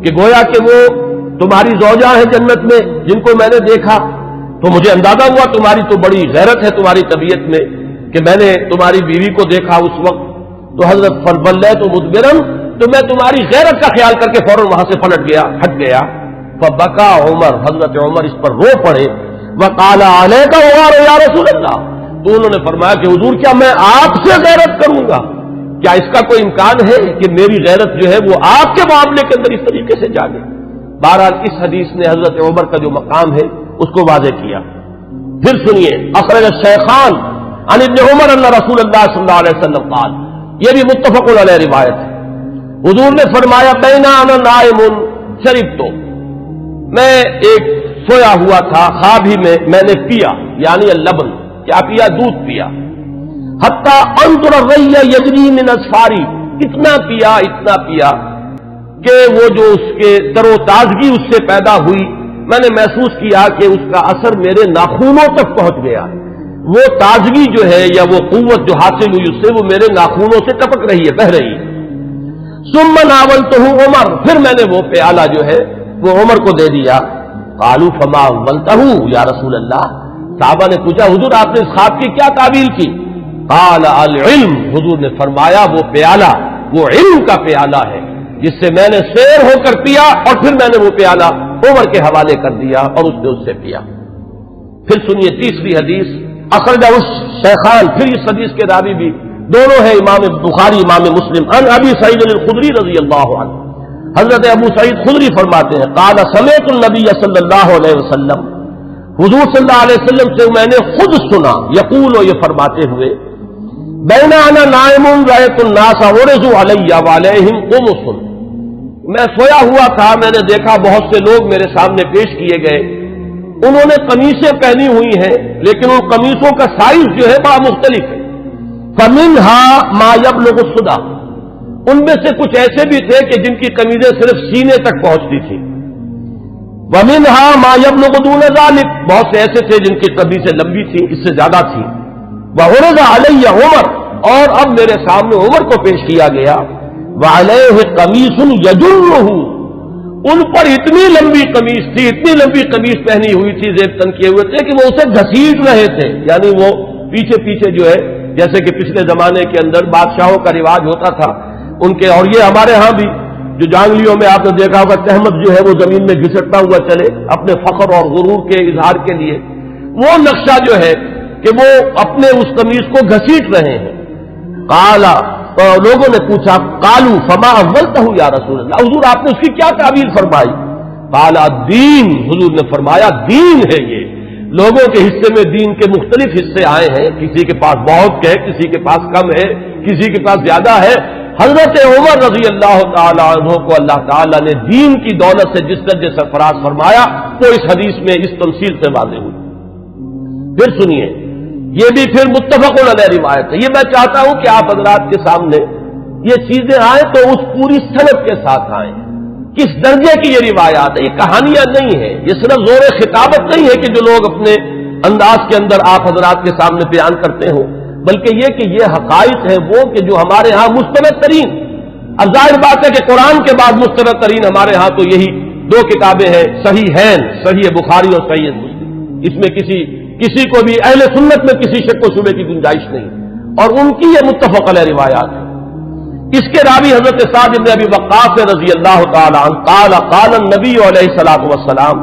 A: کہ گویا کہ وہ تمہاری زوجہ ہیں جنت میں جن کو میں نے دیکھا، تو مجھے اندازہ ہوا تمہاری تو بڑی غیرت ہے تمہاری طبیعت میں کہ میں نے تمہاری بیوی کو دیکھا اس وقت. تو حضرت فنوليت مدبرا، تو میں تمہاری غیرت کا خیال کر کے فوراً وہاں سے ہٹ گیا. فبکا عمر، حضرت عمر اس پر رو پڑے. وقال علیک غار یا رسول اللہ، تو انہوں نے فرمایا کہ حضور کیا میں آپ سے غیرت کروں گا؟ کیا اس کا کوئی امکان ہے کہ میری غیرت جو ہے وہ آپ کے معاملے کے اندر اس طریقے سے جاگے؟ بہرحال اس حدیث نے حضرت عمر کا جو مقام ہے اس کو واضح کیا. پھر سنیے، اخرج الشیخان عن ابن عمر ان رسول اللہ صلی اللہ علیہ وسلم قال، یہ بھی متفق علیہ روایت ہے. حضور نے فرمایا بینا انا نائم شربت، میں ایک سویا ہوا تھا، خواب ہی میں نے پیا، یعنی اللبن، کیا پیا؟ دودھ پیا. حتی انظر الری یجری من اصفاری، اتنا پیا کہ وہ جو اس کے تر و تازگی اس سے پیدا ہوئی، میں نے محسوس کیا کہ اس کا اثر میرے ناخونوں تک پہنچ گیا. وہ تازگی جو ہے یا وہ قوت جو حاصل ہوئی اس سے وہ میرے ناخونوں سے ٹپک رہی ہے، بہہ رہی ہے. ثم ناولتہ عمر، پھر میں نے وہ پیالہ جو ہے وہ عمر کو دے دیا. قالوا فما اولتہ یا رسول اللہ، صحابہ نے پوچھا حضور آپ نے اس خواب کی کیا تعبیر کی؟ قال العلم، حضور نے فرمایا وہ پیالہ وہ علم کا پیالہ ہے جس سے میں نے سیر ہو کر پیا، اور پھر میں نے وہ پیالہ عمر کے حوالے کر دیا اور اس نے اس سے پیا. پھر سنیے تیسری حدیث، اخرجہ الشیخان، پھر اس حدیث کے راوی بھی دونوں ہیں امام بخاری امام مسلم. عن ابی سعید الخدری رضی اللہ عنہ، حضرت ابو سعید خدری فرماتے ہیں قال سمعت النبی صلی اللہ علیہ وسلم، حضور صلی اللہ علیہ وسلم سے میں نے خود سنا، یقول، یہ فرماتے ہوئے بینا انا نائم رأیت الناس عرضوا علی وعلیہم قمص، میں سویا ہوا تھا، میں نے دیکھا بہت سے لوگ میرے سامنے پیش کیے گئے، انہوں نے قمیصیں پہنی ہوئی ہیں لیکن ان قمیصوں کا سائز جو ہے بڑا مختلف ہے۔ فمنها ما یبلغ الصدع، ان میں سے کچھ ایسے بھی تھے کہ جن کی قمیضیں صرف سینے تک پہنچتی تھیں۔ ومنها ما یبلغ دون ذلك، بہت سے ایسے تھے جن کی قمیضیں لمبی تھیں، اس سے زیادہ تھیں۔ وعرض علی عمر، اور اب میرے سامنے عمر کو پیش کیا گیا، وعلیہ قمیص یجرہ، ان پر اتنی لمبی قمیص تھی، اتنی لمبی قمیص پہنی ہوئی تھی، زیب تن کیے ہوئے تھے کہ وہ اسے گھسیٹ رہے تھے، یعنی وہ پیچھے پیچھے جو ہے، جیسے کہ پچھلے زمانے کے اندر بادشاہوں کا رواج ہوتا تھا ان کے، اور یہ ہمارے ہاں بھی جو جانگلیوں میں آپ نے دیکھا ہوگا تہمت جو ہے وہ زمین میں گھسٹتا ہوا چلے اپنے فخر اور غرور کے اظہار کے لیے، وہ نقشہ جو ہے کہ وہ اپنے اس قمیص کو گھسیٹ رہے ہیں۔ قالا، تو لوگوں نے پوچھا، قالو فما اولتہ یا رسول اللہ، حضور آپ نے اس کی کیا تعبیر فرمائی؟ قالا دین، حضور نے فرمایا دین ہے یہ، لوگوں کے حصے میں دین کے مختلف حصے آئے ہیں، کسی کے پاس بہت ہے، کسی کے پاس کم ہے، کسی کے پاس زیادہ ہے۔ حضرت عمر رضی اللہ تعالی عنہ کو اللہ تعالیٰ نے دین کی دولت سے جس درجے سرفراز فرمایا وہ اس حدیث میں اس تمثیل سے واضح ہوئی۔ پھر سنیے، یہ بھی پھر متفق علیہ روایت ہے، یہ میں چاہتا ہوں کہ آپ حضرات کے سامنے یہ چیزیں آئیں تو اس پوری سند کے ساتھ آئیں، کس درجے کی یہ روایات ہے، یہ کہانیاں نہیں ہیں، یہ صرف زور خطابت نہیں ہے کہ جو لوگ اپنے انداز کے اندر آپ حضرات کے سامنے بیان کرتے ہوں، بلکہ یہ کہ یہ حقائق ہیں وہ کہ جو ہمارے ہاں مستند ترین، اب ظاہر بات ہے کہ قرآن کے بعد مستند ترین ہمارے ہاں تو یہی دو کتابیں ہیں، صحیحین، صحیح بخاری اور صحیح مسلم، اس میں کسی کو بھی اہل سنت میں کسی شک و شبے کی گنجائش نہیں، اور ان کی یہ متفق علیہ روایات ہے۔ اس کے راوی حضرت سعد بن ابی وقاص رضی اللہ تعالی عنہ قال قال النبی علیہ الصلوۃ والسلام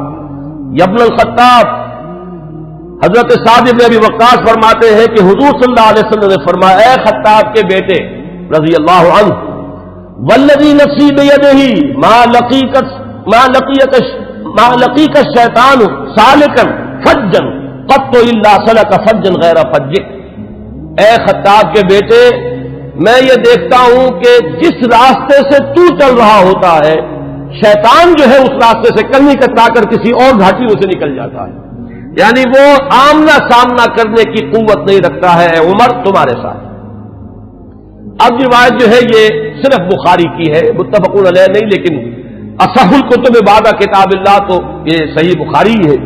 A: یا ابن الخطاب، حضرت سعد بن ابی وقاص فرماتے ہیں کہ حضور صلی اللہ علیہ وسلم نے فرمایا، اے خطاب کے بیٹے رضی اللہ عنہ، والذی نفسی بیدہ ما لقیک الشیطان سالکا فجا قط الا سلک فجا غیر فجک، اے خطاب کے بیٹے میں یہ دیکھتا ہوں کہ جس راستے سے تو چل رہا ہوتا ہے شیطان جو ہے اس راستے سے کنی کترا کر کسی اور گھاٹی میں سے نکل جاتا ہے، یعنی وہ آمنا سامنا کرنے کی قوت نہیں رکھتا ہے اے عمر تمہارے ساتھ۔ اب روایت جو ہے یہ صرف بخاری کی ہے، متفق علیہ نہیں، لیکن اصح الکتب بعد کتاب اللہ تو یہ صحیح بخاری ہے۔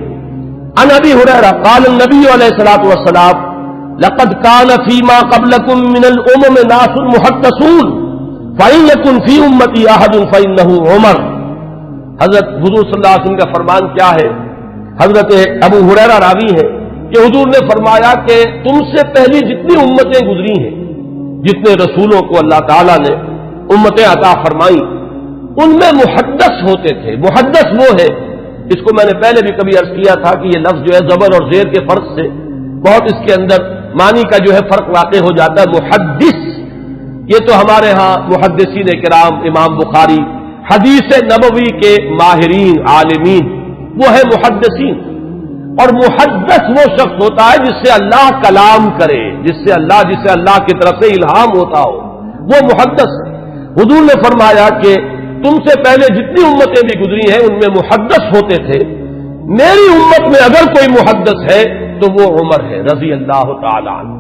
A: عن ابی ہریرہ قال النبی علیہ الصلوۃ والسلام لقد كان فيما قبلكم من الامم ناس محدثون فإن يكن في امتي احد فإنه عمر، حضرت حضور صلی اللہ علیہ وسلم کا فرمان کیا ہے؟ حضرت ابو ہریرہ راوی ہے کہ حضور نے فرمایا کہ تم سے پہلی جتنی امتیں گزری ہیں، جتنے رسولوں کو اللہ تعالیٰ نے امتیں عطا فرمائیں، ان میں محدث ہوتے تھے۔ محدث وہ ہے، اس کو میں نے پہلے بھی کبھی عرض کیا تھا کہ یہ لفظ جو ہے زبر اور زیر کے فرق سے بہت اس کے اندر معنی کا جو ہے فرق واقع ہو جاتا ہے۔ محدث یہ تو ہمارے ہاں محدثین کرام، امام بخاری، حدیث نبوی کے ماہرین عالمین وہ ہے محدثین، اور محدث وہ شخص ہوتا ہے جس سے اللہ کلام کرے، جسے اللہ کی طرف سے الہام ہوتا ہو، وہ محدث ہے۔ حضور نے فرمایا کہ تم سے پہلے جتنی امتیں بھی گزری ہیں ان میں محدث ہوتے تھے، میری امت میں اگر کوئی محدث ہے تو وہ عمر ہے رضی اللہ تعالی عنہ۔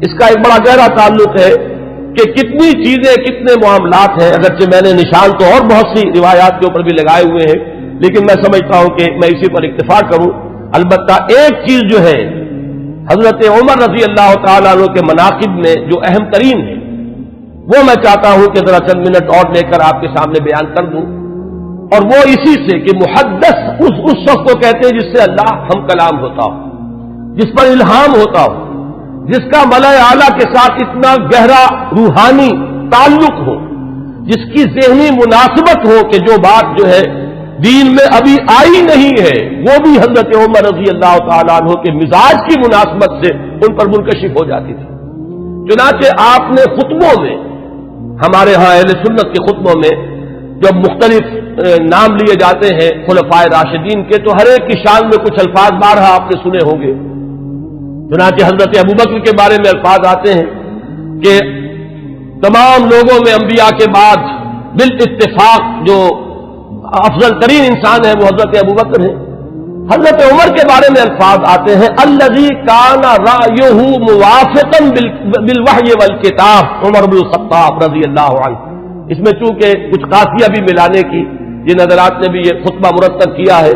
A: اس کا ایک بڑا گہرا تعلق ہے کہ کتنی چیزیں، کتنے معاملات ہیں، اگرچہ میں نے نشان تو اور بہت سی روایات کے اوپر بھی لگائے ہوئے ہیں، لیکن میں سمجھتا ہوں کہ میں اسی پر اکتفا کروں۔ البتہ ایک چیز جو ہے حضرت عمر رضی اللہ تعالیٰ عنہ کے مناقب میں جو اہم ترین ہے وہ میں چاہتا ہوں کہ ذرا چند منٹ اور لے کر آپ کے سامنے بیان کر دوں، اور وہ اسی سے کہ محدث اس شخص کو کہتے ہیں جس سے اللہ ہم کلام ہوتا ہو، جس پر الہام ہوتا ہو، جس کا ملأ اعلیٰ کے ساتھ اتنا گہرا روحانی تعلق ہو، جس کی ذہنی مناسبت ہو کہ جو بات جو ہے دین میں ابھی آئی نہیں ہے وہ بھی حضرت عمر رضی اللہ تعالیٰ عنہ کے مزاج کی مناسبت سے ان پر منکشف ہو جاتی تھی۔ چنانچہ آپ نے خطبوں میں، ہمارے ہاں اہل سنت کے خطبوں میں جب مختلف نام لیے جاتے ہیں خلفائے راشدین کے، تو ہر ایک کی شان میں کچھ الفاظ بارہا آپ نے سنے ہوں گے۔ چنانچہ حضرت ابوبکر کے بارے میں الفاظ آتے ہیں کہ تمام لوگوں میں انبیاء کے بعد بالاتفاق جو افضل ترین انسان ہے وہ حضرت ابوبکر ہے. حضرت عمر کے بارے میں الفاظ آتے ہیں الذی کان رأیہ موافقا بالوحی والکتاب، عمر بن الخطاب رضی اللہ عنہ. اس میں چونکہ کچھ قافیہ بھی ملانے کی جن حضرات نے بھی یہ خطبہ مرتب کیا ہے،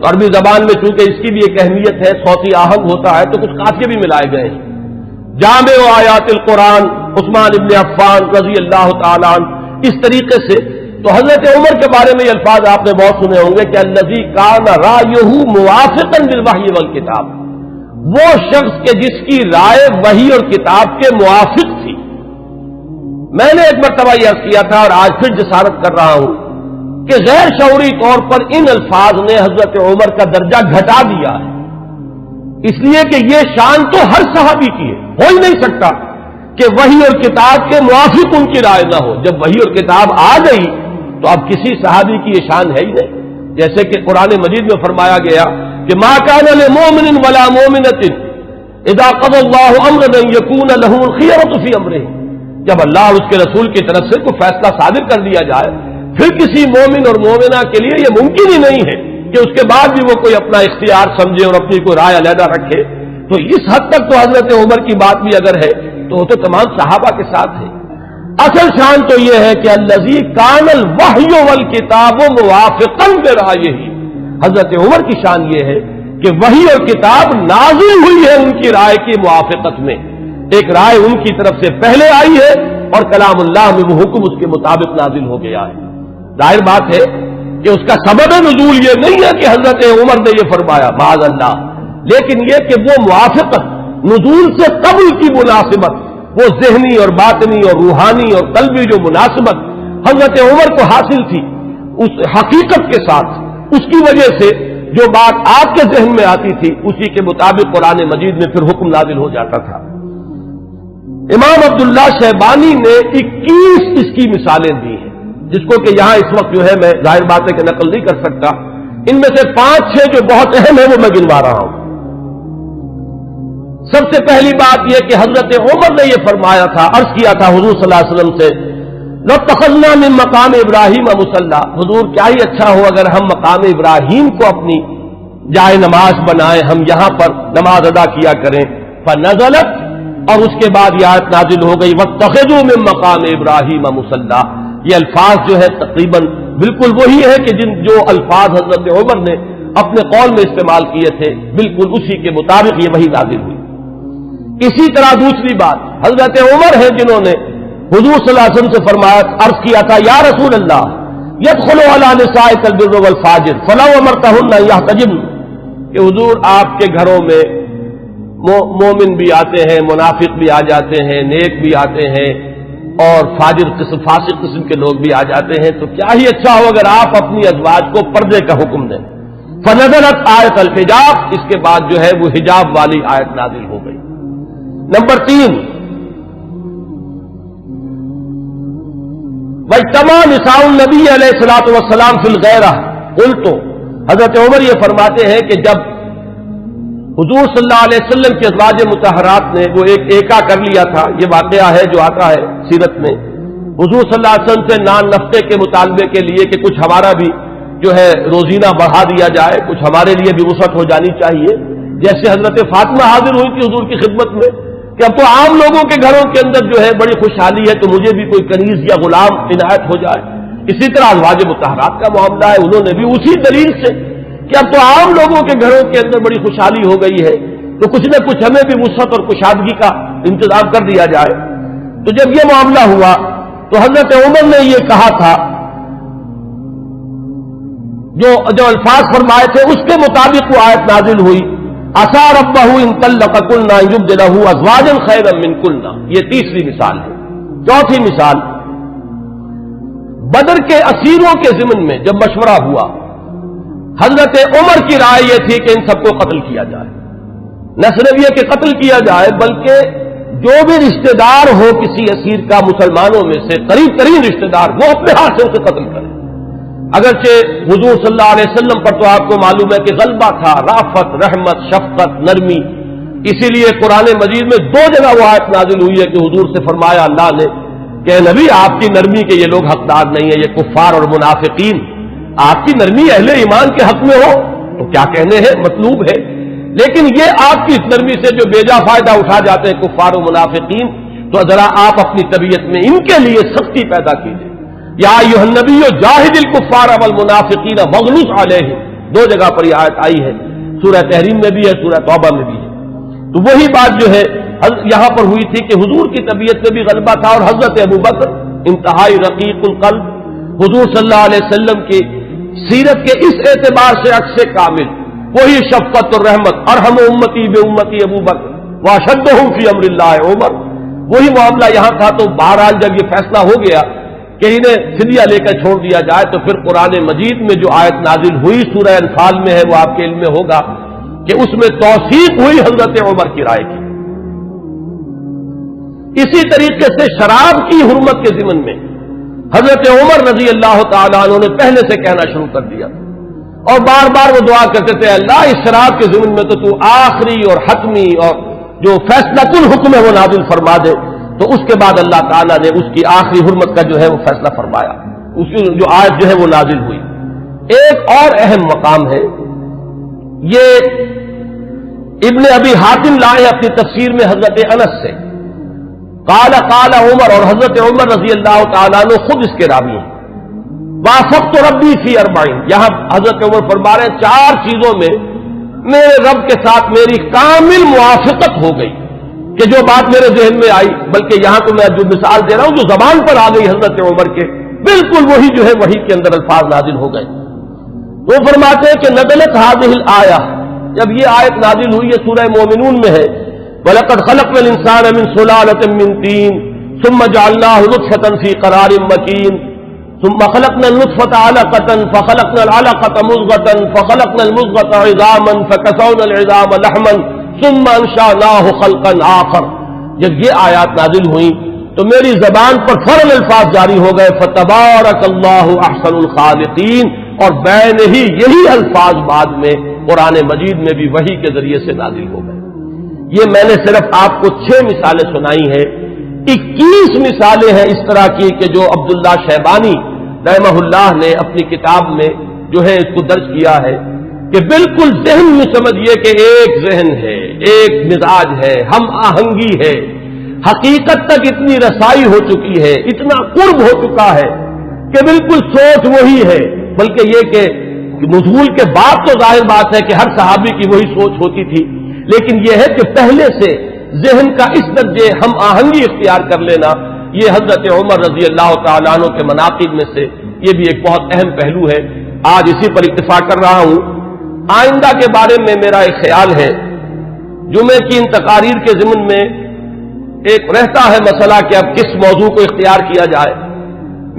A: عربی زبان میں چونکہ اس کی بھی ایک اہمیت ہے، صوتی آہنگ ہوتا ہے، تو کچھ قافیے بھی ملائے گئے ہیں. جامع آیات القرآن عثمان ابن عفان رضی اللہ تعالیٰ عنہ. اس طریقے سے تو حضرت عمر کے بارے میں یہ الفاظ آپ نے بہت سنے ہوں گے کہ الذی کان رأیہ موافقا بالوحی والکتاب، وہ شخص کہ جس کی رائے وحی اور کتاب کے موافق تھی. میں نے ایک مرتبہ یہ عرض کیا تھا اور آج پھر جسارت کر رہا ہوں کہ غیر شعوری طور پر ان الفاظ نے حضرت عمر کا درجہ گھٹا دیا ہے، اس لیے کہ یہ شان تو ہر صحابی کی ہے. ہو ہی نہیں سکتا کہ وحی اور کتاب کے موافق ان کی رائے نہ ہو. جب وحی اور کتاب آ گئی تو اب کسی صحابی کی یہ شان ہے ہی نہیں. جیسے کہ قرآن مجید میں فرمایا گیا کہ ما کان لمؤمن ولا مؤمنۃ اذا قضى الله امرا ان يكون له الخيرة في امره. جب اللہ اور اس کے رسول کی طرف سے کوئی فیصلہ صادر کر دیا جائے پھر کسی مومن اور مومنہ کے لیے یہ ممکن ہی نہیں ہے کہ اس کے بعد بھی وہ کوئی اپنا اختیار سمجھے اور اپنی کوئی رائے علیحدہ رکھے. تو اس حد تک تو حضرت عمر کی بات بھی اگر ہے تو وہ تو تمام صحابہ کے ساتھ ہے. اصل شان تو یہ ہے کہ الذی کان الوحی والکتاب موافقا برأیہ. حضرت عمر کی شان یہ ہے کہ وحی اور کتاب نازل ہوئی ہے ان کی رائے کی موافقت میں. ایک رائے ان کی طرف سے پہلے آئی ہے اور کلام اللہ میں وہ حکم اس کے مطابق نازل ہو گیا ہے. ظاہر بات ہے کہ اس کا سبب نزول یہ نہیں ہے کہ حضرت عمر نے یہ فرمایا معاذ اللہ، لیکن یہ کہ وہ موافقت نزول سے قبل کی مناسبت، وہ ذہنی اور باطنی اور روحانی اور قلبی جو مناسبت حضرت عمر کو حاصل تھی اس حقیقت کے ساتھ، اس کی وجہ سے جو بات آپ کے ذہن میں آتی تھی اسی کے مطابق قرآن مجید میں پھر حکم نازل ہو جاتا تھا. امام عبداللہ شیبانی نے 21 اس کی مثالیں دی ہیں، جس کو کہ یہاں اس وقت جو ہے میں ظاہر بات ہے کہ نقل نہیں کر سکتا. ان میں سے 5-6 جو بہت اہم ہیں وہ میں گنوا رہا ہوں. سب سے پہلی بات یہ کہ حضرت عمر نے یہ فرمایا تھا، عرض کیا تھا حضور صلی اللہ علیہ وسلم سے لَاتَّخَذْنَا مِن مقام ابراہیم مصلی. حضور کیا ہی اچھا ہو اگر ہم مقام ابراہیم کو اپنی جائے نماز بنائیں، ہم یہاں پر نماز ادا کیا کریں. فنزلت، اور اس کے بعد یہ آیت نازل ہو گئی وَاتَّخِذُوا مِن مقام ابراہیم مصلی. یہ الفاظ جو ہے تقریباً بالکل وہی ہے کہ جو الفاظ حضرت عمر نے اپنے قول میں استعمال کیے تھے بالکل اسی کے مطابق یہ وہی نازل ہوئی. اسی طرح دوسری بات حضرت عمر ہیں جنہوں نے حضور صلی اللہ علیہ وسلم سے فرمایا، عرض کیا تھا یا رسول اللہ يدخل على نسائك البر والفاجر فلو امرتهن ان يحتجبن، کہ حضور آپ کے گھروں میں مومن بھی آتے ہیں، منافق بھی آ جاتے ہیں، نیک بھی آتے ہیں اور فاسق قسم کے لوگ بھی آ جاتے ہیں، تو کیا ہی اچھا ہو اگر آپ اپنی ازواج کو پردے کا حکم دیں. فنزلت آیت الحجاب، اس کے بعد جو ہے وہ حجاب والی آیت نازل ہو گئی. نمبر 3 واجتمع نساء النبی علیہ الصلوۃ والسلام فی الغیرہ. قلت، حضرت عمر یہ فرماتے ہیں کہ جب حضور صلی اللہ علیہ وسلم کی ازواج مطہرات نے وہ ایک ایکا کر لیا تھا، یہ واقعہ ہے جو آتا ہے سیرت میں، حضور صلی اللہ علیہ وسلم سے نان نفقے کے مطالبے کے لیے کہ کچھ ہمارا بھی جو ہے روزینہ بڑھا دیا جائے، کچھ ہمارے لیے بھی وسعت ہو جانی چاہیے. جیسے حضرت فاطمہ حاضر ہوئی تھی حضور کی خدمت میں کہ اب تو عام لوگوں کے گھروں کے اندر جو ہے بڑی خوشحالی ہے تو مجھے بھی کوئی کنیز یا غلام عنایت ہو جائے. اسی طرح ازواج مطہرات کا معاملہ ہے، انہوں نے بھی اسی دلیل سے کہ اب تو عام لوگوں کے گھروں کے اندر بڑی خوشحالی ہو گئی ہے تو کچھ نہ کچھ ہمیں بھی وسعت اور کشادگی کا انتظام کر دیا جائے. تو جب یہ معاملہ ہوا تو حضرت عمر نے یہ کہا تھا، جو الفاظ فرمائے تھے اس کے مطابق وہ آیت نازل ہوئی عسى ربه ان طلقكن ان يبدله ازواجا خيرا منكن. یہ تیسری مثال ہے. چوتھی مثال، بدر کے اسیروں کے ضمن میں جب مشورہ ہوا حضرت عمر کی رائے یہ تھی کہ ان سب کو قتل کیا جائے. نہ صرف یہ کہ قتل کیا جائے بلکہ جو بھی رشتہ دار ہو کسی اسیر کا مسلمانوں میں سے قریب ترین رشتہ دار وہ اپنے ہاتھ سے اسے قتل کرے. اگرچہ حضور صلی اللہ علیہ وسلم پر تو آپ کو معلوم ہے کہ غلبہ تھا، رافت، رحمت، شفقت، نرمی، اسی لیے قرآن مجید میں 2 جگہ وہ آیت نازل ہوئی ہے کہ حضور سے فرمایا اللہ نے کہ نبی آپ کی نرمی کے یہ لوگ حقدار نہیں ہیں، یہ کفار اور منافقین، آپ کی نرمی اہل ایمان کے حق میں ہو تو کیا کہنے ہیں، مطلوب ہے، لیکن یہ آپ کی اس نرمی سے جو بیجا فائدہ اٹھا جاتے ہیں کفار و منافقین، تو ذرا آپ اپنی طبیعت میں ان کے لیے سختی پیدا کیجیے۔ یا ایھا النبی جاہد الکفار والمنافقین واغلظ علیہم، 2 جگہ پر یہ آیت آئی ہے، سورہ تحریم میں بھی ہے، سورہ توبہ میں بھی ہے۔ تو وہی بات جو ہے یہاں پر ہوئی تھی کہ حضور کی طبیعت میں بھی غلبہ تھا، اور حضرت ابوبکر انتہائی رقیق القلب، حضور صلی اللہ علیہ وسلم کی سیرت کے اس اعتبار سے عکس کامل، وہی شفقت اور رحمت، ارحم امتی بامتی ابوبکر واشدہم فی امر اللہ عمر، وہی معاملہ یہاں تھا۔ تو بہرحال جب یہ فیصلہ ہو گیا کہ انہیں فدیہ لے کر چھوڑ دیا جائے، تو پھر قرآن مجید میں جو آیت نازل ہوئی سورہ انفال میں ہے، وہ آپ کے علم میں ہوگا کہ اس میں توثیق ہوئی حضرت عمر کی رائے کی۔ اسی طریقے سے شراب کی حرمت کے ضمن میں حضرت عمر رضی اللہ تعالیٰ عنہ نے پہلے سے کہنا شروع کر دیا، اور بار بار وہ دعا کرتے تھے اللہ اس شراب کے ضمن میں تو آخری اور حتمی اور جو فیصلہ کن حکم ہے وہ نازل فرما دے۔ تو اس کے بعد اللہ تعالیٰ نے اس کی آخری حرمت کا جو ہے وہ فیصلہ فرمایا، اس کی جو آیت جو ہے وہ نازل ہوئی۔ ایک اور اہم مقام ہے، یہ ابن ابی حاتم لائے اپنی تفسیر میں حضرت انس سے، قال عمر، اور حضرت عمر رضی اللہ تعالیٰ عنہ خود اس کے راوی ہیں، وافقت ربی فی 40، یہاں حضرت عمر فرما رہے ہیں 4 چیزوں میں میرے رب کے ساتھ میری کامل موافقت ہو گئی کہ جو بات میرے ذہن میں آئی، بلکہ یہاں تو میں جو مثال دے رہا ہوں جو زبان پر آ گئی حضرت عمر کے، بالکل وہی جو ہے وہی کے اندر الفاظ نازل ہو گئے۔ وہ فرماتے ہیں کہ نزلت هذه الآیہ، جب یہ آیت نازل ہوئی ہے سورہ مومنون میں ہے، وَلَقَدْ خَلَقْنَا الْإِنسَانَ مِنْ سُلَالَةٍ مِنْ طِينٍ ثُمَّ جَعَلْنَاهُ نُطْفَةً فِي قَرَارٍ مَكِينٍ ثُمَّ خَلَقْنَا النُّطْفَةَ عَلَقَةً فَخَلَقْنَا الْعَلَقَةَ مُضْغَةً فَخَلَقْنَا الْمُضْغَةَ عِظَامًا فَكَسَوْنَا الْعِظَامَ لَحْمًا ثُمَّ أَنشَأْنَاهُ خَلْقًا آخَرَ، جب یہ آیات نازل ہوئیں تو میری زبان پر فوراً الفاظ جاری ہو گئے فَتَبَارَكَ اللَّهُ أَحْسَنُ الْخَالِقِينَ، اور بین ہی یہی الفاظ بعد میں قرآن مجید میں بھی وحی کے ذریعے سے نازل ہو گئے۔ یہ میں نے صرف آپ کو 6 مثالیں سنائی ہیں، 21 مثالیں ہیں اس طرح کی کہ جو عبداللہ شیبانی رحمہ اللہ نے اپنی کتاب میں جو ہے اس کو درج کیا ہے، کہ بالکل ذہن میں سمجھیے کہ ایک ذہن ہے، ایک مزاج ہے، ہم آہنگی ہے، حقیقت تک اتنی رسائی ہو چکی ہے، اتنا قرب ہو چکا ہے کہ بالکل سوچ وہی ہے، بلکہ یہ کہ نزول کے بعد تو ظاہر بات ہے کہ ہر صحابی کی وہی سوچ ہوتی تھی، لیکن یہ ہے کہ پہلے سے ذہن کا اس درجے ہم آہنگی اختیار کر لینا، یہ حضرت عمر رضی اللہ تعالیٰ عنہ کے مناقب میں سے یہ بھی ایک بہت اہم پہلو ہے۔ آج اسی پر اتفاق کر رہا ہوں۔ آئندہ کے بارے میں میرا ایک خیال ہے، جمعے کی ان تقاریر کے ضمن میں ایک رہتا ہے مسئلہ کہ اب کس موضوع کو اختیار کیا جائے۔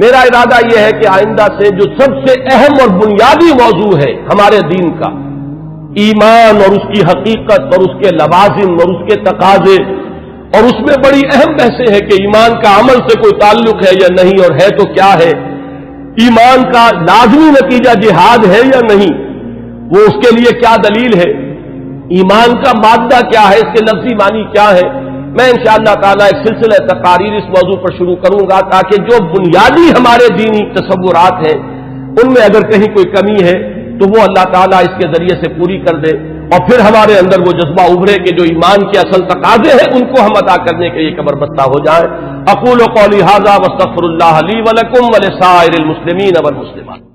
A: میرا ارادہ یہ ہے کہ آئندہ سے جو سب سے اہم اور بنیادی موضوع ہے ہمارے دین کا، ایمان اور اس کی حقیقت اور اس کے لوازم اور اس کے تقاضے، اور اس میں بڑی اہم بحثیں ہیں کہ ایمان کا عمل سے کوئی تعلق ہے یا نہیں، اور ہے تو کیا ہے، ایمان کا لازمی نتیجہ جہاد ہے یا نہیں، وہ اس کے لیے کیا دلیل ہے، ایمان کا مادہ کیا ہے، اس کے لفظی معنی کیا ہے۔ میں انشاءاللہ تعالیٰ ایک سلسلہ تقاریر اس موضوع پر شروع کروں گا تاکہ جو بنیادی ہمارے دینی تصورات ہیں ان میں اگر کہیں کوئی کمی ہے تو وہ اللہ تعالیٰ اس کے ذریعے سے پوری کر دے، اور پھر ہمارے اندر وہ جذبہ ابھرے کہ جو ایمان کے اصل تقاضے ہیں ان کو ہم ادا کرنے کے لیے کمر بستہ ہو جائیں۔ اقول قولی ھذا واستغفر اللہ لی ولکم ولسائر المسلمین والمسلمات۔